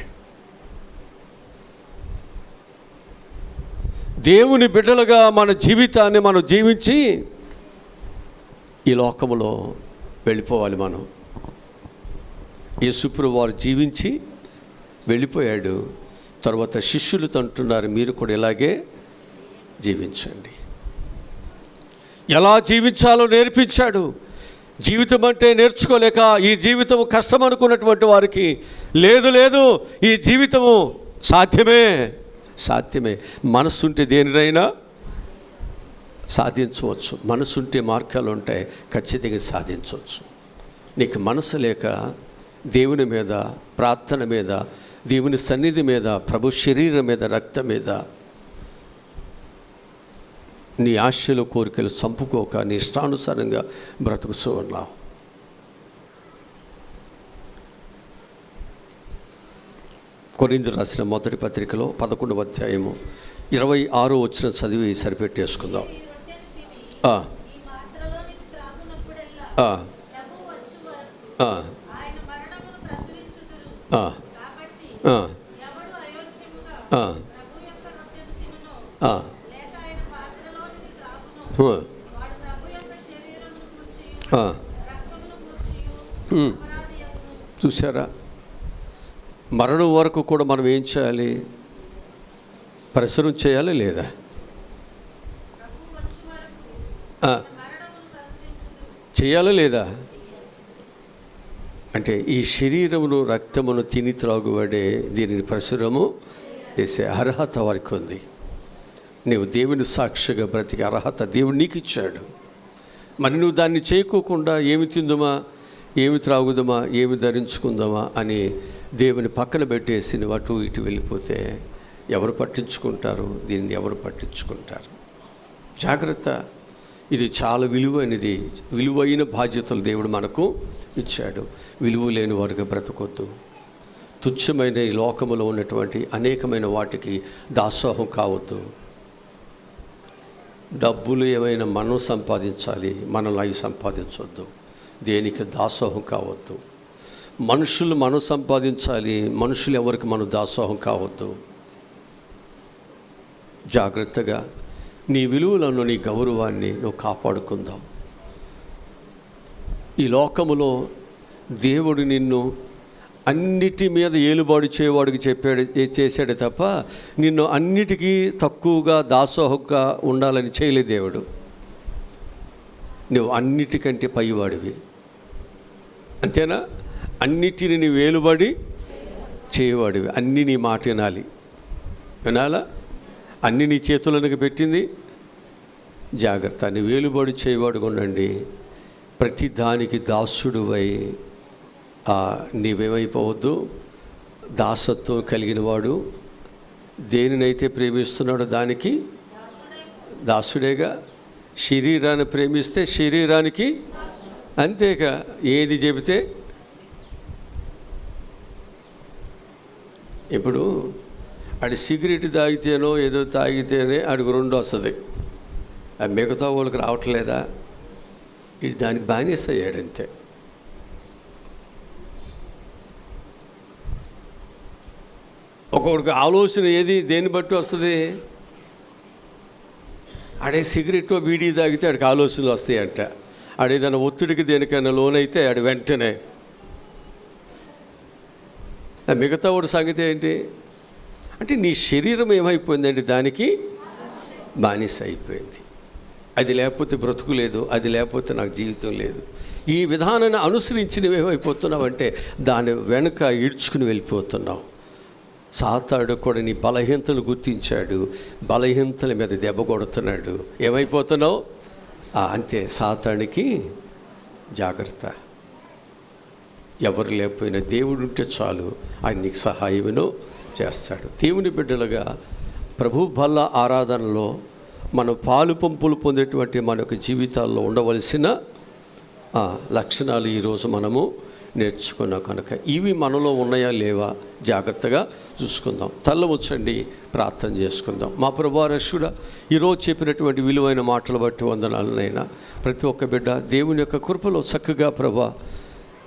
దేవుని బిడ్డలుగా మన జీవితాన్ని మనం జీవించి ఈ లోకములో వెళ్ళిపోవాలి. మనం యేసుప్రభువు వారు జీవించి వెళ్ళిపోయాడు. తర్వాత శిష్యులతో అంటున్నారు, మీరు కూడా ఇలాగే జీవించండి. ఎలా జీవించాలో నేర్పించాడు. జీవితం అంటే నేర్చుకోలేక ఈ జీవితం కష్టం అనుకున్నటువంటి వారికి లేదు, ఈ జీవితము సాధ్యమే. మనసుంటే దేనినైనా సాధించవచ్చు. మనసుంటే మార్గాలు ఉంటాయి, ఖచ్చితంగా సాధించవచ్చు. నీకు మనసు లేక దేవుని మీద, ప్రార్థన మీద, దేవుని సన్నిధి మీద, ప్రభు శరీరం మీద, రక్తం మీద నీ ఆశలు కోరికలు చంపుకోక నీ ఇష్టానుసారంగా బ్రతుకుతూ ఉన్నావు. కొరింథీయులకు రాసిన మొదటి పత్రికలో 11వ అధ్యాయము 26వ వచనం చదివి సరిపెట్టేసుకుందాం. చూసారా, మరణం వరకు కూడా మనం ఏం చేయాలి? ప్రచురం చేయాలి లేదా? చేయాలి లేదా? అంటే ఈ శరీరమును రక్తమును తిని త్రాగువాడే దీనిని ప్రచురము చేసే అర్హత వారికి ఉంది. నీవు దేవుని సాక్షిగా బ్రతికే అర్హత దేవుడు నీకు ఇచ్చాడు. మరి నువ్వు దాన్ని చేయకోకుండా ఏమి తిందుమా, ఏమి త్రాగుదామా, ఏమి ధరించుకుందామా అని దేవుని పక్కన పెట్టేసి నువ్వు అటు ఇటు వెళ్ళిపోతే ఎవరు పట్టించుకుంటారు? దీన్ని ఎవరు పట్టించుకుంటారు? జాగ్రత్త. ఇది చాలా విలువైనది. విలువైన బాధ్యతలు దేవుడు మనకు ఇచ్చాడు. విలువ లేని వారిగా బ్రతకొద్దు. తుచ్చమైన ఈ లోకములో ఉన్నటువంటి అనేకమైన వాటికి దాసోహం కావద్దు. డబ్బులు ఏమైనా మనం సంపాదించాలి, మనలో అవి సంపాదించవద్దు. దేనికి దాసోహం కావద్దు. మనుషులు మనం సంపాదించాలి, మనుషులు ఎవరికి మనం దాసోహం కావద్దు. జాగ్రత్తగా నీ విలువలను, నీ గౌరవాన్ని నువ్వు కాపాడుకుందాం. ఈ లోకములో దేవుడు నిన్ను అన్నిటి మీద ఏలుబాటు చేయవాడికి చేశాడు తప్ప నిన్ను అన్నిటికీ తక్కువగా దాసోహంగా ఉండాలని చేయలేదు దేవుడు. నువ్వు అన్నిటికంటే పైవాడివి, అంతేనా? అన్నిటిని నీ వేలుబడి చేయవాడివి. అన్నీ నీ మాట వినాలా? అన్నీ నీ చేతులకు పెట్టింది. జాగ్రత్త, నీ వేలుబడి చేయవాడుగా ఉండండి. ప్రతి దానికి దాసుడువై నీవేమైపోవద్దు. దాసత్వం కలిగిన వాడు దేనినైతే ప్రేమిస్తున్నాడో దానికి దాసుడేగా. శరీరాన్ని ప్రేమిస్తే శరీరానికి అంతేగా. ఏది చెబితే ఇప్పుడు ఆడి సిగరెట్ తాగితేనో ఏదో తాగితేనే ఆడికి 2 వస్తుంది. అది మిగతా వాళ్ళకి రావట్లేదా? ఇది దానికి బానిస అయ్యాడంతే. ఒక్కొక్కడికి ఆలోచన ఏది దేన్ని బట్టి వస్తుంది? ఆడే సిగరెట్ బీడీ తాగితే ఆడికి ఆలోచనలు వస్తాయంట. ఆడేదైనా ఒత్తిడికి దేనికైనా లోనైతే ఆడు వెంటనే. మిగతా వాడి సంగతి ఏంటి అంటే నీ శరీరం ఏమైపోయిందండి? దానికి బానిస అయిపోయింది. అది లేకపోతే బ్రతుకు లేదు, అది లేకపోతే నాకు జీవితం లేదు. ఈ విధానాన్ని అనుసరించి నువ్వేమైపోతున్నావంటే దాని వెనుక ఈడ్చుకుని వెళ్ళిపోతున్నావు. సాతాడు కూడా నీ బలహీనతలు గుర్తించాడు, బలహీనతల మీద దెబ్బ కొడుతున్నాడు. ఏమైపోతున్నావు? అంతే. సాతానికి జాగ్రత్త. ఎవరు లేకపోయినా దేవుడు ఉంటే చాలు, ఆయన నీకు సహాయమును చేస్తాడు. దేవుని బిడ్డలుగా ప్రభు బల్ల ఆరాధనలో మనం పాలు పంపులు పొందేటువంటి మన యొక్క జీవితాల్లో ఉండవలసిన లక్షణాలు ఈరోజు మనము నేర్చుకున్నాం కనుక ఇవి మనలో ఉన్నాయా లేవా జాగ్రత్తగా చూసుకుందాం. తల్ల వచ్చండి, ప్రార్థన చేసుకుందాం. మా ప్రభువా రక్షకుడా, ఈరోజు చెప్పినటువంటి విలువైన మాటలు బట్టి వందనాలనైనా. ప్రతి ఒక్క బిడ్డ దేవుని యొక్క కృపలో చక్కగా ప్రభా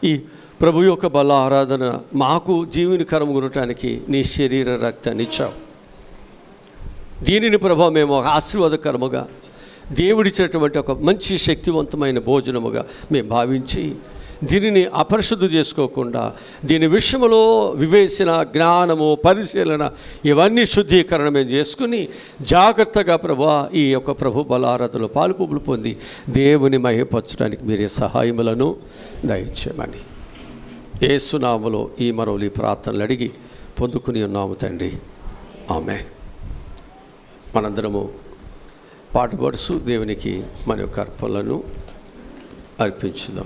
ఈ ప్రభు యొక్క బల ఆరాధన మాకు జీవనకరం గురటానికి నీ శరీర రక్తాన్ని ఇచ్చావు. దీనిని ప్రభా మేము ఆశీర్వాదకరముగా దేవుడిచ్చినటువంటి ఒక మంచి శక్తివంతమైన భోజనముగా మేము భావించి దీనిని అపరిశుద్ధి చేసుకోకుండా దీని విషయంలో వివేచన, జ్ఞానము, పరిశీలన ఇవన్నీ శుద్ధీకరణ మేము చేసుకుని జాగ్రత్తగా ప్రభా ఈ యొక్క ప్రభు బలారాధనలో పాలుపులు పొంది దేవుని మహిమపరచడానికి మీరే సహాయములను దయచేయమని యేసునామములో ఈ మనవులు ఈ ప్రార్థనలు అడిగి పొందుకుని ఉన్నాము తండ్రి, ఆమేన్. మనందరము పాటుపడుచు దేవునికి మన యొక్క అర్పణలను అర్పించుదాం.